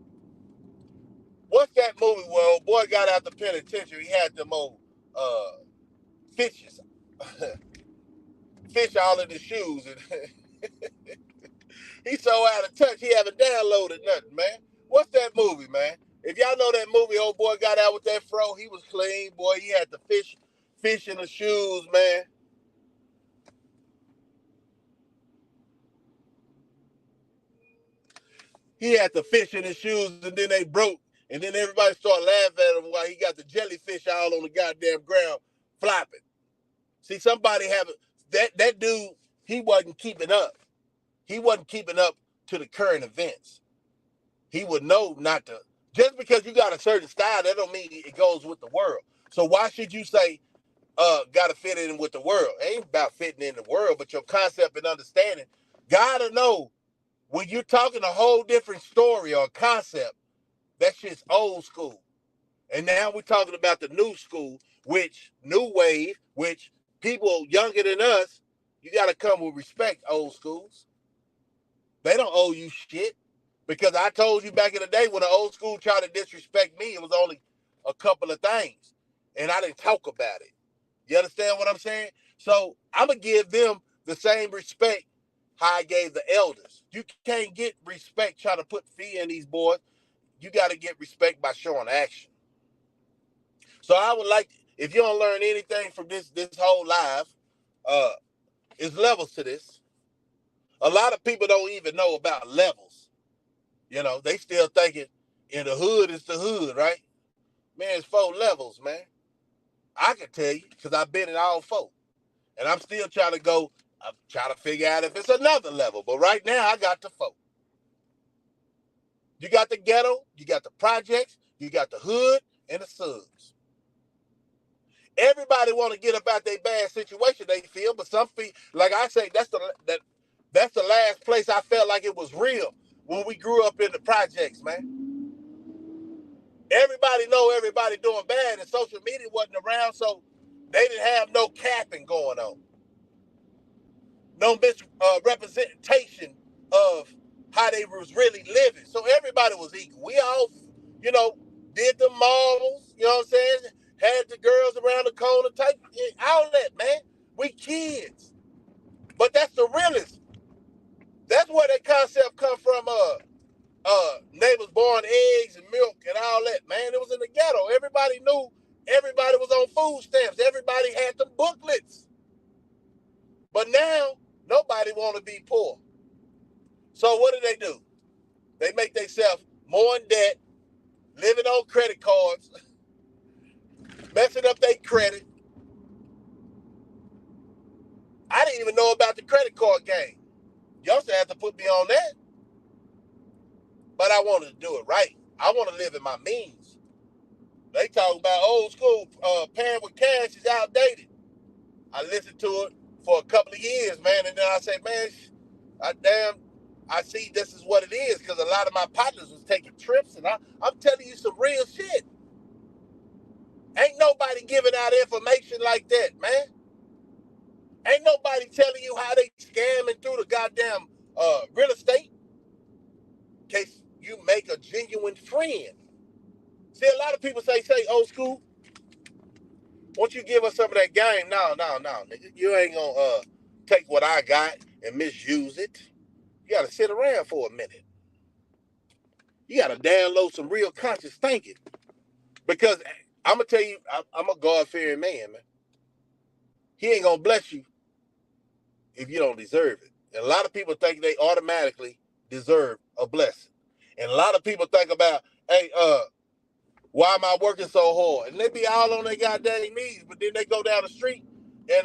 What's that movie where old boy got out the penitentiary? He had them old fishes, fish all in his shoes, and he's so out of touch. He haven't downloaded nothing, man. What's that movie, man? If y'all know that movie, old boy got out with that fro. He was clean, boy. He had the fish in the shoes, man. He had the fish in his shoes, and then they broke, and then everybody started laughing at him while he got the jellyfish all on the goddamn ground flopping. See, somebody have that dude. He wasn't keeping up. He wasn't keeping up to the current events. He would know not to. Just because you got a certain style, that don't mean it goes with the world. So why should you say, got to fit in with the world? It ain't about fitting in the world, but your concept and understanding. Gotta know when you're talking a whole different story or concept, that shit's old school. And now we're talking about the new school, which new wave, which people younger than us, you got to come with respect, old schools. They don't owe you shit. Because I told you back in the day when the old school tried to disrespect me, it was only a couple of things. And I didn't talk about it. You understand what I'm saying? So I'm going to give them the same respect how I gave the elders. You can't get respect trying to put fear in these boys. You got to get respect by showing action. So I would like, if you don't learn anything from this whole live, it's levels to this. A lot of people don't even know about levels. You know, they still thinking in the hood is the hood, right? Man, it's 4 levels, man. I can tell you because I've been in all 4. And I'm still trying to figure out if it's another level. But right now, I got the 4. You got the ghetto, you got the projects, you got the hood, and the subs. Everybody want to get up out their bad situation they feel, but some feel, like I say, that's the last place I felt like it was real when we grew up in the projects, man. Everybody know everybody doing bad, and social media wasn't around, so they didn't have no capping going on. No misrepresentation of how they was really living. So everybody was equal. We all, did the marbles, you know what I'm saying? Had the girls around the corner type, all that, man. We kids. But that's the realest. That's where that concept come from, neighbors born eggs and milk and all that, man. It was in the ghetto. Everybody knew everybody was on food stamps. Everybody had the booklets. But now, nobody want to be poor. So what do? They make themselves more in debt, living on credit cards, messing up their credit. I didn't even know about the credit card game. Y'all still have to put me on that. But I wanted to do it right. I want to live in my means. They talk about old school, paying with cash is outdated. I listened to it for a couple of years, man, and then I say, man, I see this is what it is, because a lot of my partners was taking trips, and I'm telling you some real shit. Ain't nobody giving out information like that, man. Ain't nobody telling you how they scamming through the goddamn real estate in case you make a genuine friend. See, a lot of people say old school. Once you give us some of that game, no, nigga. You ain't gonna take what I got and misuse it. You gotta sit around for a minute. You gotta download some real conscious thinking. Because I'm gonna tell you, I'm a God-fearing man. He ain't gonna bless you if you don't deserve it. And a lot of people think they automatically deserve a blessing. And a lot of people think about, hey, Why am I working so hard? And they be all on their goddamn knees, but then they go down the street and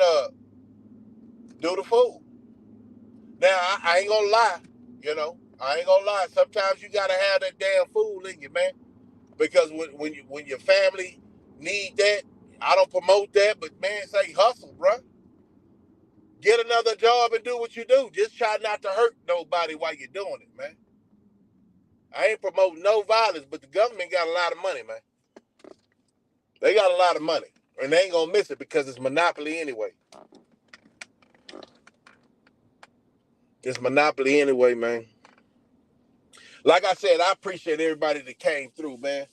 do the food. Now, I ain't gonna lie, I ain't gonna lie. Sometimes you gotta have that damn food in you, man. Because when your family need that, I don't promote that, but man, say hustle, bro. Get another job and do what you do. Just try not to hurt nobody while you're doing it, man. I ain't promoting no violence, but the government got a lot of money, man. They got a lot of money, and they ain't gonna miss it because it's monopoly anyway. It's monopoly anyway, man. Like I said, I appreciate everybody that came through, man.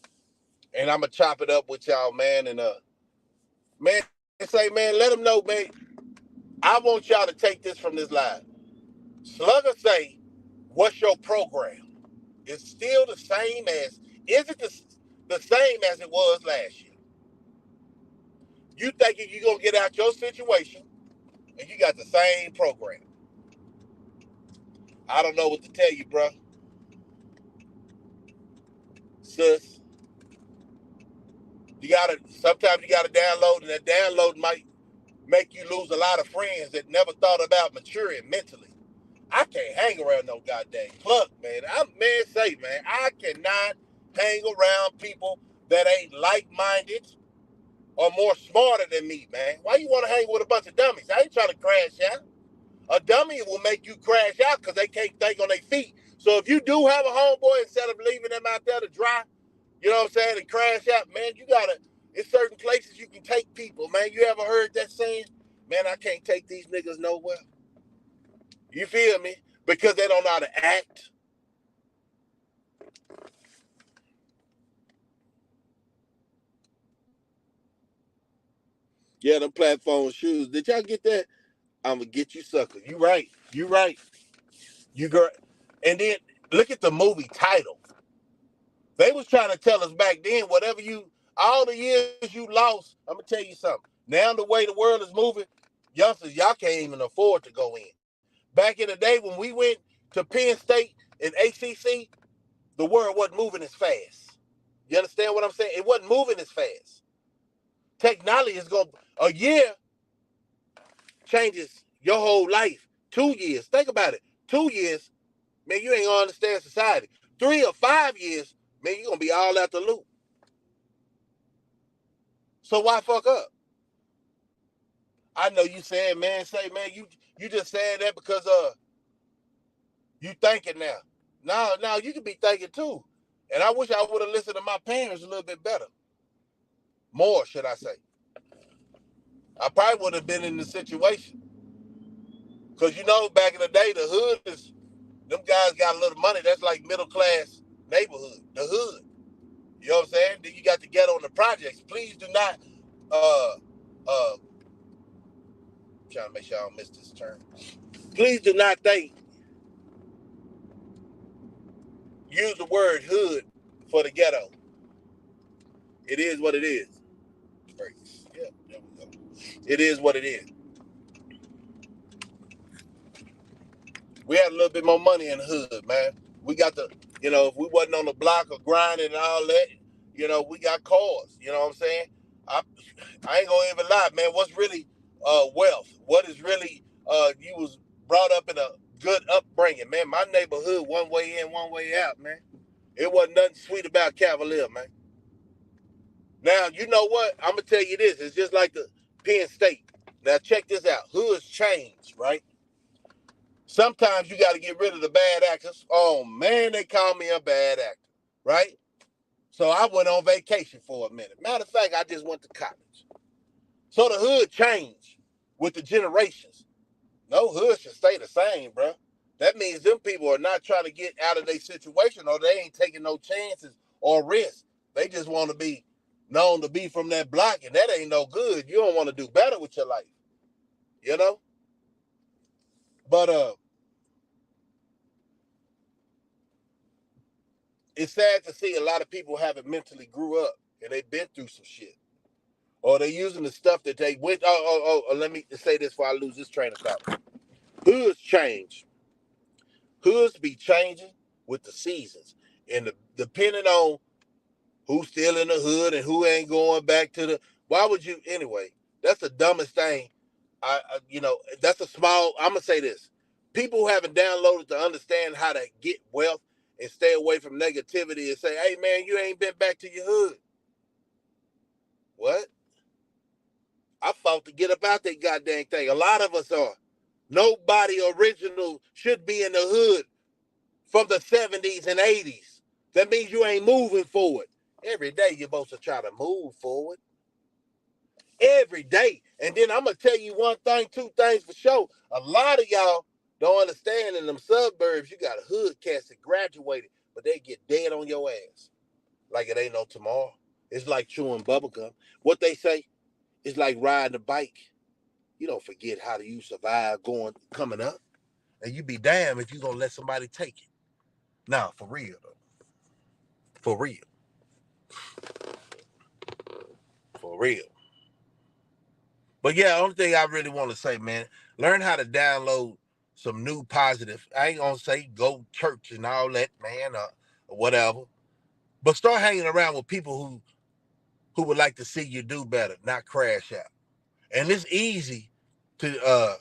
And I'm gonna chop it up with y'all, man. And man, say, man, let them know, man. I want y'all to take this from this live. Slugger say, what's your program? It's still the same as, is it the same as it was last year? You thinking you're going to get out your situation and you got the same program. I don't know what to tell you, bro. Sis. Sometimes you got to download, and that download might make you lose a lot of friends that never thought about maturing mentally. I can't hang around no goddamn cluck, man. I cannot hang around people that ain't like-minded or more smarter than me, man. Why you want to hang with a bunch of dummies? I ain't trying to crash out. A dummy will make you crash out because they can't think on their feet. So if you do have a homeboy, instead of leaving them out there to dry, you know what I'm saying, and crash out, man, it's certain places you can take people, man. You ever heard that saying? Man, I can't take these niggas nowhere. You feel me? Because they don't know how to act. Yeah, them platform shoes. Did y'all get that? I'm going to get you, sucker. You right. You girl. And then look at the movie title. They was trying to tell us back then, all the years you lost, I'm going to tell you something. Now the way the world is moving, youngsters, y'all can't even afford to go in. Back in the day when we went to Penn State and ACC, the world wasn't moving as fast. You understand what I'm saying? It wasn't moving as fast. Technology is a year changes your whole life. 2 years, think about it. 2 years, man, you ain't gonna understand society. 3 or 5 years, man, you're gonna be all out the loop. So why fuck up? I know you saying, man, you just saying that because you thinking now. No, you could be thinking too. And I wish I would have listened to my parents a little bit better. More, should I say. I probably would have been in the situation. Because back in the day, the hood them guys got a little money. That's like middle class neighborhood, the hood. You know what I'm saying? Then you got to get on the projects. Please do not trying to make sure I don't miss this turn. Please do not use the word hood for the ghetto. It is what it is. Yeah, there we go. It is what it is. We had a little bit more money in the hood, man. We got if we wasn't on the block or grinding and all that, we got cars. You know what I'm saying? I ain't gonna even lie, man. What's really wealth? What is really you was brought up in a good upbringing, man. My neighborhood, one way in, one way out, man. It wasn't nothing sweet about Cavalier, man. Now, you know what? I'm gonna tell you this. It's just like the Penn State. Now, check this out. Hoods change, right? Sometimes you got to get rid of the bad actors. Oh, man, they call me a bad actor, right? So I went on vacation for a minute. Matter of fact, I just went to college. So the hood changed with the generations. No hood should stay the same, bro. That means them people are not trying to get out of their situation, or they ain't taking no chances or risks. They just want to be known to be from that block, and that ain't no good. You don't want to do better with your life, you know? But it's sad to see a lot of people haven't mentally grew up, and they've been through some shit. Or they're using the stuff that they went, let me say this before I lose this train of thought. Hoods change. Hoods be changing with the seasons. And depending on who's still in the hood and who ain't going back to the. Why would you anyway? That's the dumbest thing. That's a small. I'm gonna say this: people who haven't downloaded to understand how to get wealth and stay away from negativity and say, "Hey man, you ain't been back to your hood." What? I fought to get up out that goddamn thing. A lot of us are. Nobody original should be in the hood from the 70s and 80s. That means you ain't moving forward. Every day you're supposed to try to move forward. Every day. And then I'm going to tell you one thing, two things for sure. A lot of y'all don't understand in them suburbs, you got hood cats that graduated, but they get dead on your ass. Like it ain't no tomorrow. It's like chewing bubblegum. What they say, it's like riding a bike. You don't forget how you survive coming up. And you be damned if you gonna let somebody take it. Nah, for real though. For real. For real. But yeah, only thing I really want to say, man, learn how to download some new positive. I ain't gonna say go church and all that, man, or whatever. But start hanging around with people who would like to see you do better, not crash out. And it's easy to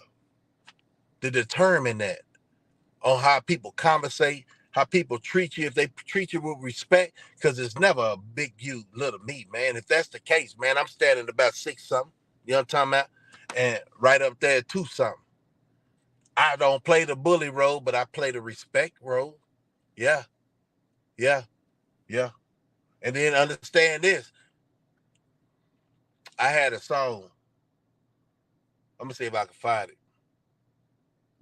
determine that on how people conversate, how people treat you, if they treat you with respect, because it's never a big you, little me, man. If that's the case, man, I'm standing about 6 something, you know what I'm talking about? And right up there, 2 something. I don't play the bully role, but I play the respect role. Yeah, yeah, yeah. And then understand this. I had a song. I'm going to see if I can find it.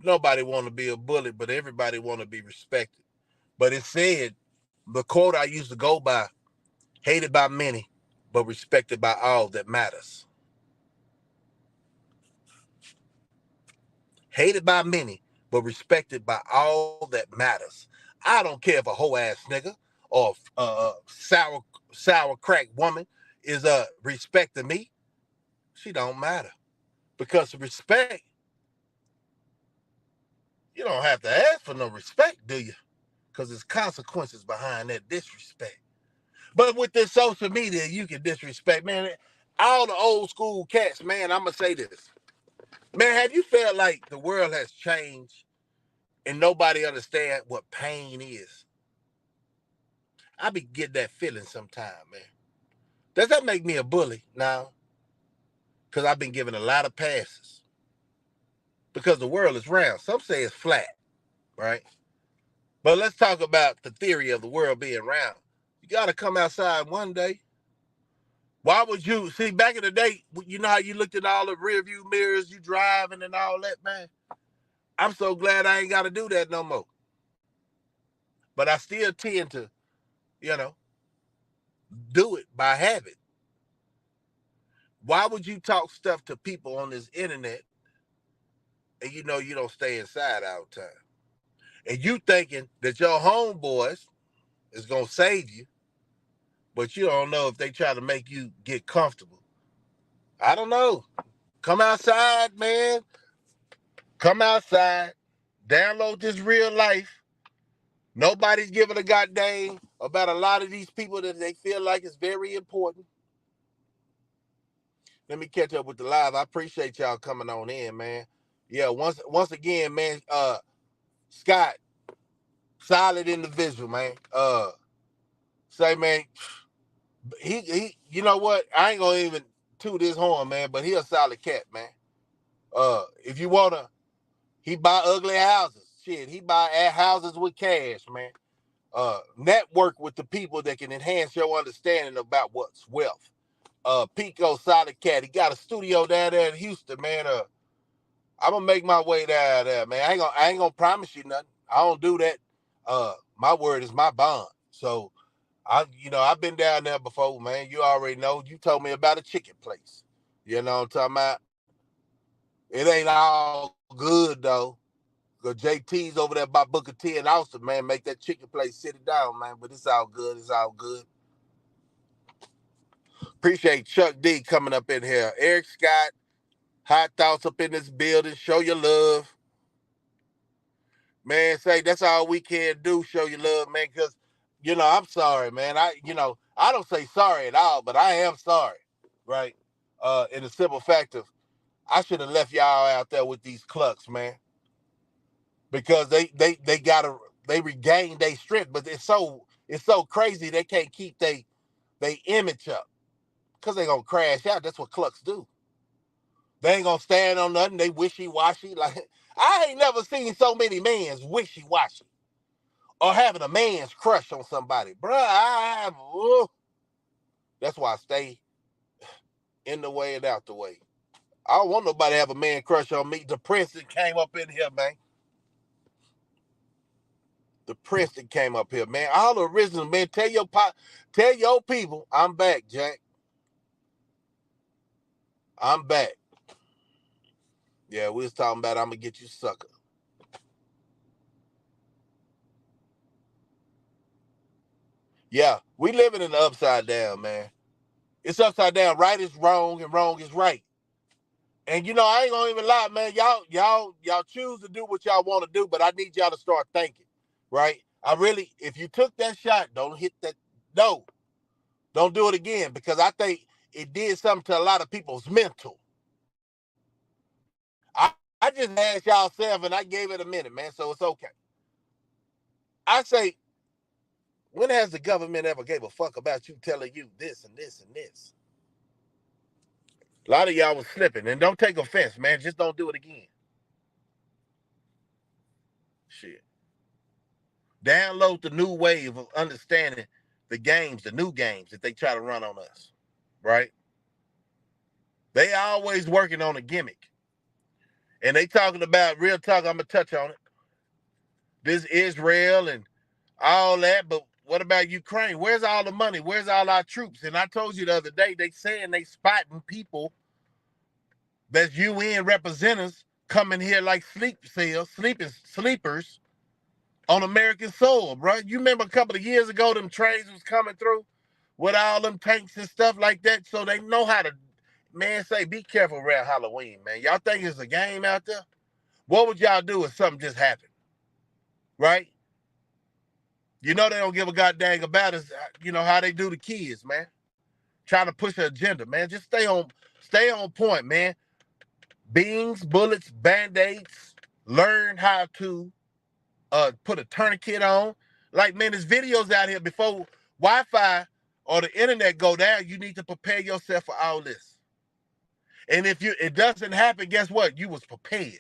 Nobody want to be a bully, but everybody want to be respected. But it said, the quote I used to go by, hated by many, but respected by all that matters. Hated by many, but respected by all that matters. I don't care if a hoe ass nigga or sour crack woman is respecting me. She don't matter. Because respect, you don't have to ask for no respect, do you? Because there's consequences behind that disrespect. But with this social media, you can disrespect, man. All the old school cats, man, I'm going to say this. Man, have you felt like the world has changed and nobody understand what pain is? I be getting that feeling sometime, man. Does that make me a bully now? Because I've been given a lot of passes. Because the world is round. Some say it's flat, right? But let's talk about the theory of the world being round. You got to come outside one day. Why would you, see, back in the day, you know how you looked at all the rear view mirrors, you driving and all that, man? I'm so glad I ain't got to do that no more. But I still tend to, do it by habit. Why would you talk stuff to people on this internet and you know you don't stay inside all the time? And you thinking that your homeboys is going to save you, but you don't know if they try to make you get comfortable. I don't know. Come outside, man. Come outside. Download this real life. Nobody's giving a goddamn about a lot of these people that they feel like is very important. Let me catch up with the live. I appreciate y'all coming on in, man. Yeah, once again, man, Scott, solid individual, man. Say, man, he you know what? I ain't gonna even toot his horn, man, but he a solid cat, man. If you wanna, he buy ugly houses. Shit, he buy houses with cash, man. Network with the people that can enhance your understanding about what's wealth. Pico solid cat. He got a studio down there in Houston, man. I'm gonna make my way down there, man. I ain't gonna promise you nothing. I don't do that. My word is my bond. So I've been down there before, man. You already know. You told me about a chicken place. You know what I'm talking about? It ain't all good though. Cause JT's over there by Booker T and Austin, man. Make that chicken place sit it down, man. But it's all good. It's all good. Appreciate Chuck D coming up in here. Eric Scott, Hot Thoughts up in this building. Show your love. Man, say that's all we can do. Show your love, man. Because you know, I'm sorry, man. I don't say sorry at all, but I am sorry, right? In the simple fact of, I should have left y'all out there with these clucks, man, because they regained their strength, but it's so crazy they can't keep they image up, because they gonna crash out. That's what clucks do. They ain't gonna stand on nothing. They wishy-washy. Like, I ain't never seen so many mans wishy-washy or having a man's crush on somebody. Bruh, that's why I stay in the way and out the way. I don't want nobody to have a man crush on me. The Prince that came up in here, man. The Prince that came up here, man. All the original, man. Tell your people, I'm back, Jack. I'm back. Yeah, we was talking about I'm gonna get you sucker. Yeah, we living in the upside down, man. It's upside down. Right is wrong and wrong is right. And you know, I ain't gonna even lie, man. Y'all choose to do what y'all want to do, but I need y'all to start thinking, right? If you took that shot, don't hit that. No, don't do it again, because I think it did something to a lot of people's mental. I just asked y'all 7, I gave it a minute, man, so it's okay. I say, when has the government ever gave a fuck about you telling you this and this and this? A lot of y'all was slipping, and don't take offense, man. Just don't do it again. Shit. Download the new wave of understanding the games, the new games that they try to run on us, right? They always working on a gimmick. And they talking about, real talk, I'm going to touch on it. This Israel and all that, but what about Ukraine? Where's all the money? Where's all our troops? And I told you the other day, they saying they spotting people that's UN representatives coming here like sleepers on American soil, bro. You remember a couple of years ago, them trains was coming through with all them tanks and stuff like that, so they know how to, man, say, be careful around Halloween, man. Y'all think it's a game out there? What would y'all do if something just happened, right? You know they don't give a goddamn about us, you know, how they do the kids, man. Trying to push an agenda, man. Just stay on point, man. Beans, bullets, Band-Aids. Learn how to put a tourniquet on. Like, man, there's videos out here before Wi-Fi or the internet go down. You need to prepare yourself for all this. And if it doesn't happen, guess what? You was prepared.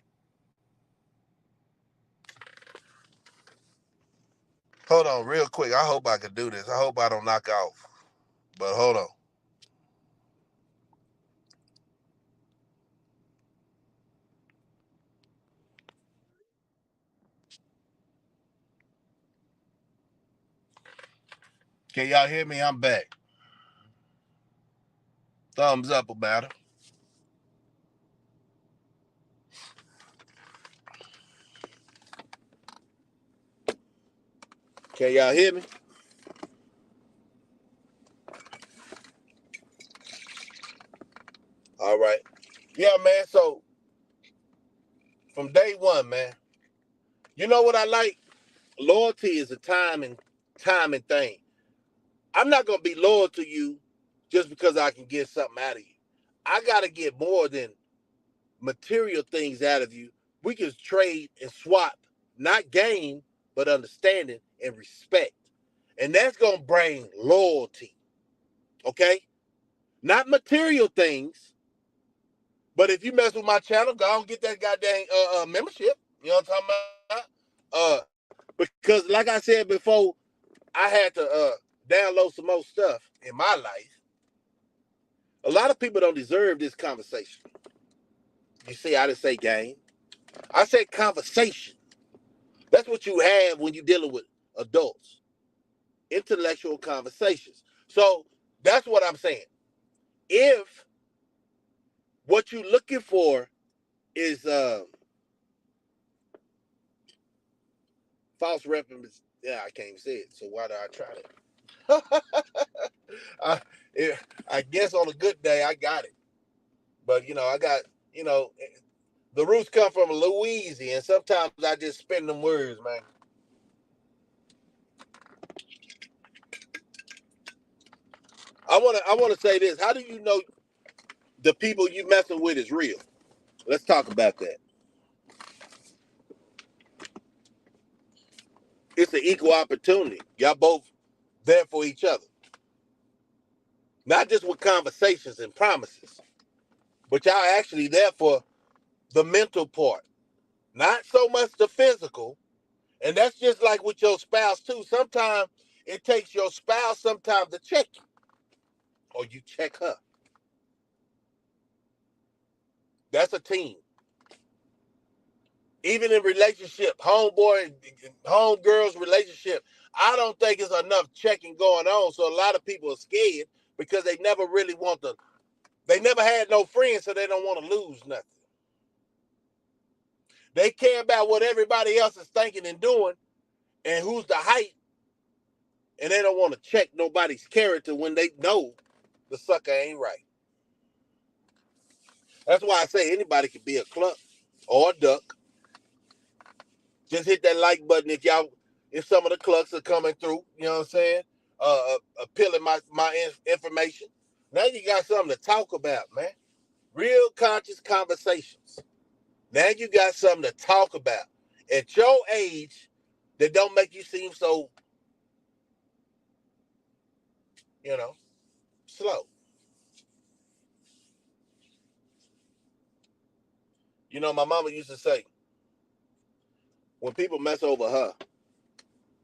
Hold on real quick. I hope I can do this. I hope I don't knock off. But hold on. Can y'all hear me? I'm back. Thumbs up about it. Can y'all hear me? All right. Yeah, man. So from day one, man, you know what I like? Loyalty is a timing thing. I'm not gonna be loyal to you just because I can get something out of you. I gotta get more than material things out of you. We can trade and swap, not gain, but understanding and respect. And that's gonna bring loyalty. Okay? Not material things, but if you mess with my channel, go and get that goddamn membership. You know what I'm talking about? Because like I said before, I had to download some more stuff in my life. A lot of people don't deserve this conversation. You see, I didn't say game. I said conversation. That's what you have when you're dealing with adults. Intellectual conversations. So that's what I'm saying. If what you're looking for is false reference, yeah, I can't even say it. So why do I try it? I guess on a good day I got it, but you know I got, you know, the roots come from Louisiana, and sometimes I just spin them words, man. I wanna say this. How do you know the people you messing with is real? Let's talk about that. It's an equal opportunity. Y'all both there for each other. Not just with conversations and promises, but y'all actually there for the mental part. Not so much the physical. And that's just like with your spouse too. Sometimes it takes your spouse sometimes to check you. Or you check her. That's a team. Even in relationship, homeboy, homegirls relationship, I don't think it's enough checking going on. So a lot of people are scared because they never really want to, they never had no friends, so they don't want to lose nothing. They care about what everybody else is thinking and doing and who's the height, and they don't want to check nobody's character when they know the sucker ain't right. That's why I say anybody can be a cluck or a duck. Just hit that like button if some of the clucks are coming through, you know what I'm saying? Appealing my information. Now you got something to talk about, man. Real conscious conversations. Now you got something to talk about at your age that don't make you seem so, slow. My mama used to say, when people mess over her,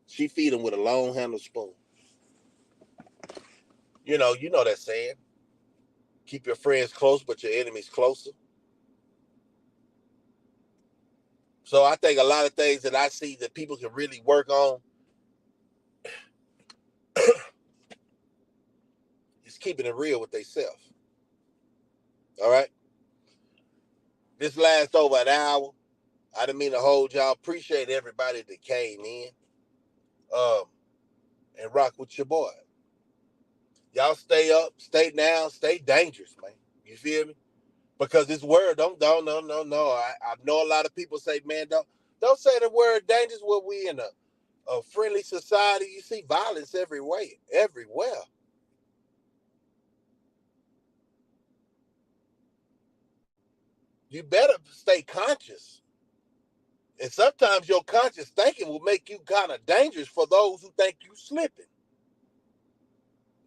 she feed them with a long handled spoon. You know that saying. Keep your friends close, but your enemies closer. So I think a lot of things that I see that people can really work on is keeping it real with themselves. All right? This lasts over an hour. I didn't mean to hold y'all. Appreciate everybody that came in and rock with your boy. Y'all stay up, stay down, stay dangerous, man. You feel me? Because this word, no. I know a lot of people say, man, don't say the word dangerous when we in a friendly society. You see violence everywhere. You better stay conscious. And sometimes your conscious thinking will make you kind of dangerous for those who think you slipping.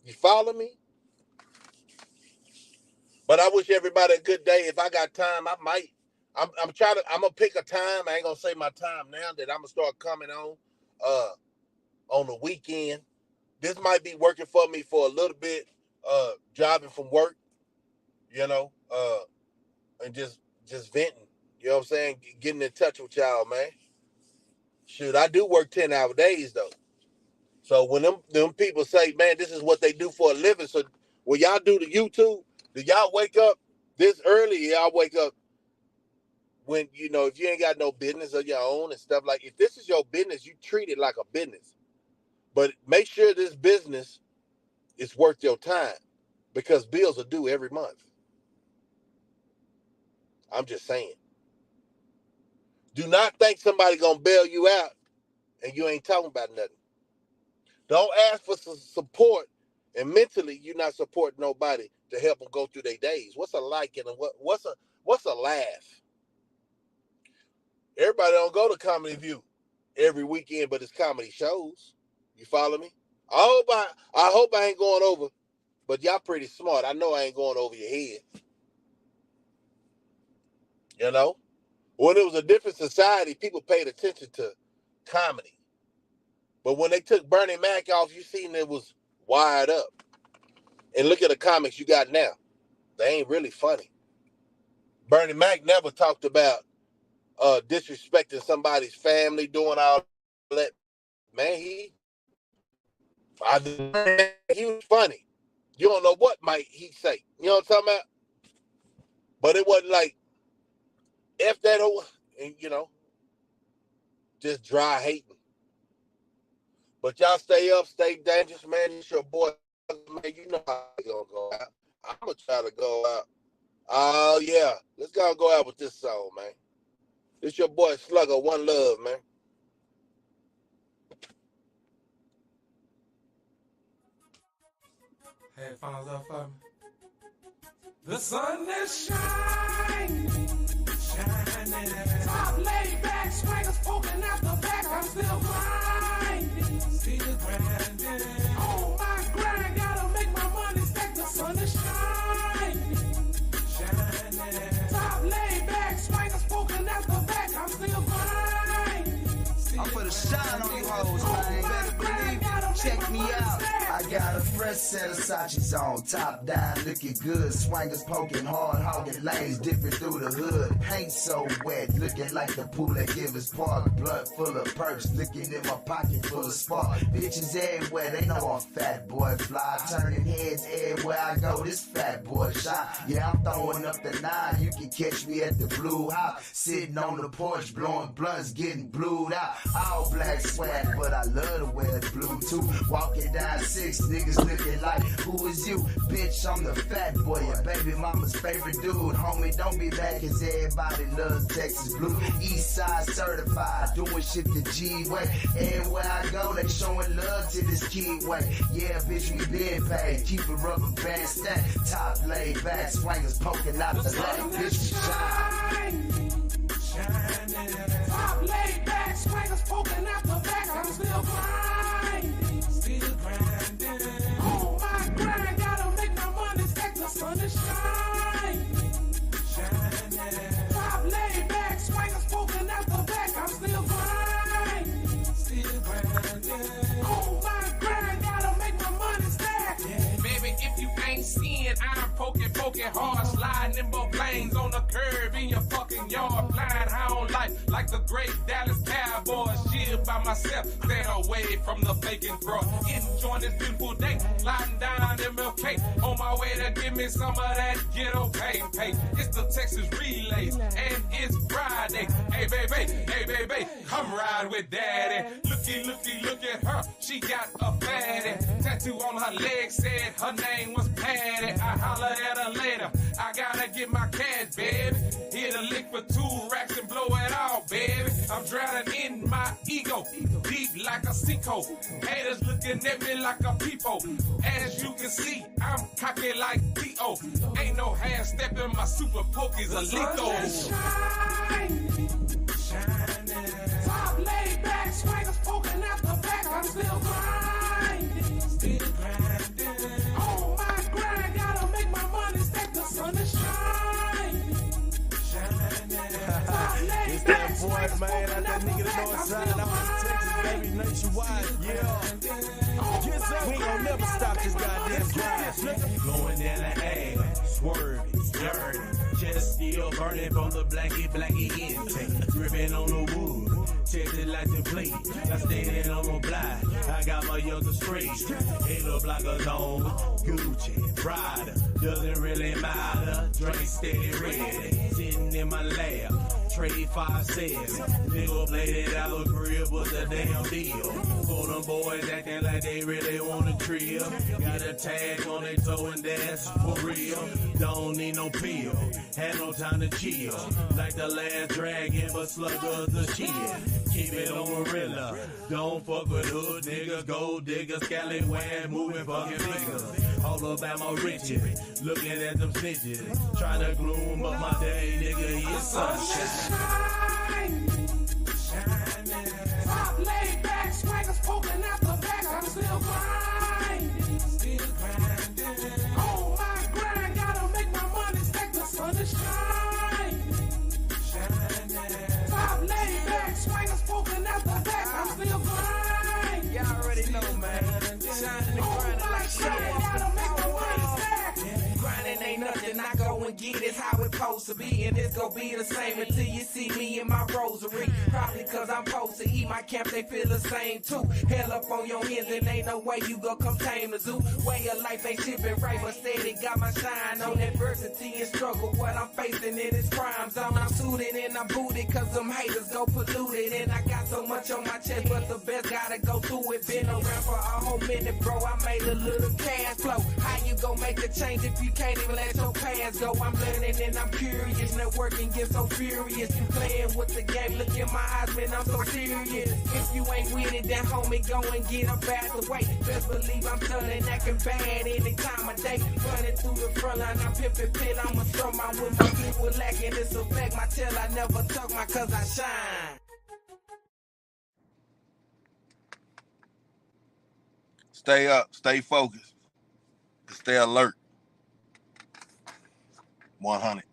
You follow me? But I wish everybody a good day. If I got time, I might. I'm gonna pick a time. I ain't gonna say my time now that I'm gonna start coming on the weekend. This might be working for me for a little bit, driving from work, and just venting. You know what I'm saying? Getting in touch with y'all, man. Shoot, I do work 10-hour days though. So when them people say, man, this is what they do for a living. So when y'all do the YouTube, do y'all wake up this early? Y'all wake up when, if you ain't got no business of your own and stuff like, if this is your business, you treat it like a business. But make sure this business is worth your time because bills are due every month. I'm just saying. Do not think somebody gonna bail you out and you ain't talking about nothing. Don't ask for some support and mentally you're not supporting nobody to help them go through their days. What's a like and what's a laugh? Everybody don't go to Comedy View every weekend, but it's comedy shows. You follow me? I hope I ain't going over, but y'all pretty smart. I know I ain't going over your head. When it was a different society, people paid attention to comedy. But when they took Bernie Mac off, you seen it was wired up. And look at the comics you got now. They ain't really funny. Bernie Mac never talked about disrespecting somebody's family, doing all that. Man, he was funny. You don't know what might he say. You know what I'm talking about? But it wasn't like F that whole, and just dry hating. But y'all stay up, stay dangerous, man. It's your boy, man. You know how it's gonna go out. I'm gonna try to go out. Oh yeah, let's go out with this song, man. It's your boy Slugger, One Love, man. Headphones up for me. The sun is shining, shining. Top laid back, swingers poking out the back. I'm still grinding, still grinding. On my grind, gotta make my money stack. The sun is shining, shining. Top laid back, swingers poking out the back. I'm still grinding. I'm for the shine on you hoes, man. Better believe it. Check me out. I got a fresh set of Sachis on, top down, looking good. Swingers poking hard, hogging lanes, dipping through the hood. Paint so wet, looking like the pool that give us park. Blood full of perks, looking in my pocket full of spark. Bitches everywhere, they know I'm fat boy fly. Turning heads everywhere I go, this fat boy shine. Yeah, I'm throwing up the 9, you can catch me at the Blue House. Sitting on the porch, blowing blunts, getting blued out. All black swag, but I love to wear the blue too. Walking down 6, niggas looking like, who is you? Bitch, I'm the fat boy, your baby mama's favorite dude. Homie, don't be mad cause everybody loves Texas Blue. East side certified, doing shit the G way. Everywhere I go, they showing love to this kid way. Yeah, bitch, we been paid. Keep a rubber band stacked. Top laid back, swingers poking out the leg. Bitch, we shine. Top laid back, swingers poking out the back. I'm still grinding, still grinding. On my grind, gotta make my money stack. The sun is shining, shining. Top laid back, swingers poking out the back. I'm still grinding, still grinding. On my grind, gotta make my money stack. Yeah. Baby, if you ain't seeing, I'm poking hard, sliding in both lanes on the curb in your fucking yard, flying high on life like the great Dallas Cowboys. Chill by myself, stay away from the faking fraud. Enjoying this beautiful day, sliding down MLK, on my way to give me some of that ghetto pay. It's the Texas Relays, and it's Friday. Hey baby, come ride with daddy. Look at her, she got a fatty. Tattoo on her leg said her name was Patty. I holler at her later, I gotta get my cash, baby. Hit a lick for 2 racks and blow it all, baby. I'm drowning in my ego, deep like a sinkhole. Haters looking at me like a peephole. As you can see, I'm cocky like T.O. Ain't no half stepping, my super pokies are lethal. Shining. Top laid back, swingers poking out the back. I'm still grinding, still grinding. On my grind, gotta make my money stack. The sun is shining, shining. Top laid back, swingers poking out the back. I'm still grinding, nationwide, yeah. We ain't gonna never stop this goddamn grind. Going down the alley, swerving, dirty. Chest still burning from the blankie intake. Gripping on the wood, tested like the plate. I stayed in on my block, I got my younger straight. Hit up like a zone, Gucci, Prada, doesn't really matter. Drink steady ready, sitting in my lab. Trade 5 cents, nigga played it out of crib, what's the damn deal? For them boys acting like they really want a trill. Got a tag on their toe and that's for real. Don't need no pill, had no time to chill. Like the last dragon, but sluggers the chill. Keep it on gorilla, don't fuck with hood niggas, gold diggers, scallywag, moving fucking fingers. All about my riches, looking at them snitches. Trying to gloom up my day, nigga, it's sunshine. shining. Top laid back, swingers poking out the back. I'm still grinding, still grinding. On my grind, gotta make my money stack. The sun is shining, shining. Top laid back, swingers poking out the back. I'm still grinding. Y'all already know, man. Shining and grinding like shit. Gotta make my money stack. Grinding ain't nothing, I go and get it how it supposed to be. And it's gonna be the same until you see me in my rosary. Probably cause I'm supposed to eat my camp, they feel the same too. Hell up on your ends and ain't no way you gon' come tame the zoo. Way of life ain't shit been right, but steady got my shine on adversity and struggle. What I'm facing in this crime zone. I'm suited and I'm booted cause them haters go polluted. And I got so much on my chest, but the best gotta go through it. Been around for a whole minute, bro, I made a little cash flow. How you go make a change if you can't even let your past go. I'm learning and I'm curious, networking get so furious. You playing with the game, look in my eyes, man, I'm so serious. If you ain't with it, then homie, go and get up out the way. Best believe I'm turning acting bad any time of day. Running through the front line, I'm pimping pit, I'ma show my with my people lacking. It's a fact, my tail, I never tuck my cause I shine. Stay up, stay focused, stay alert. 100.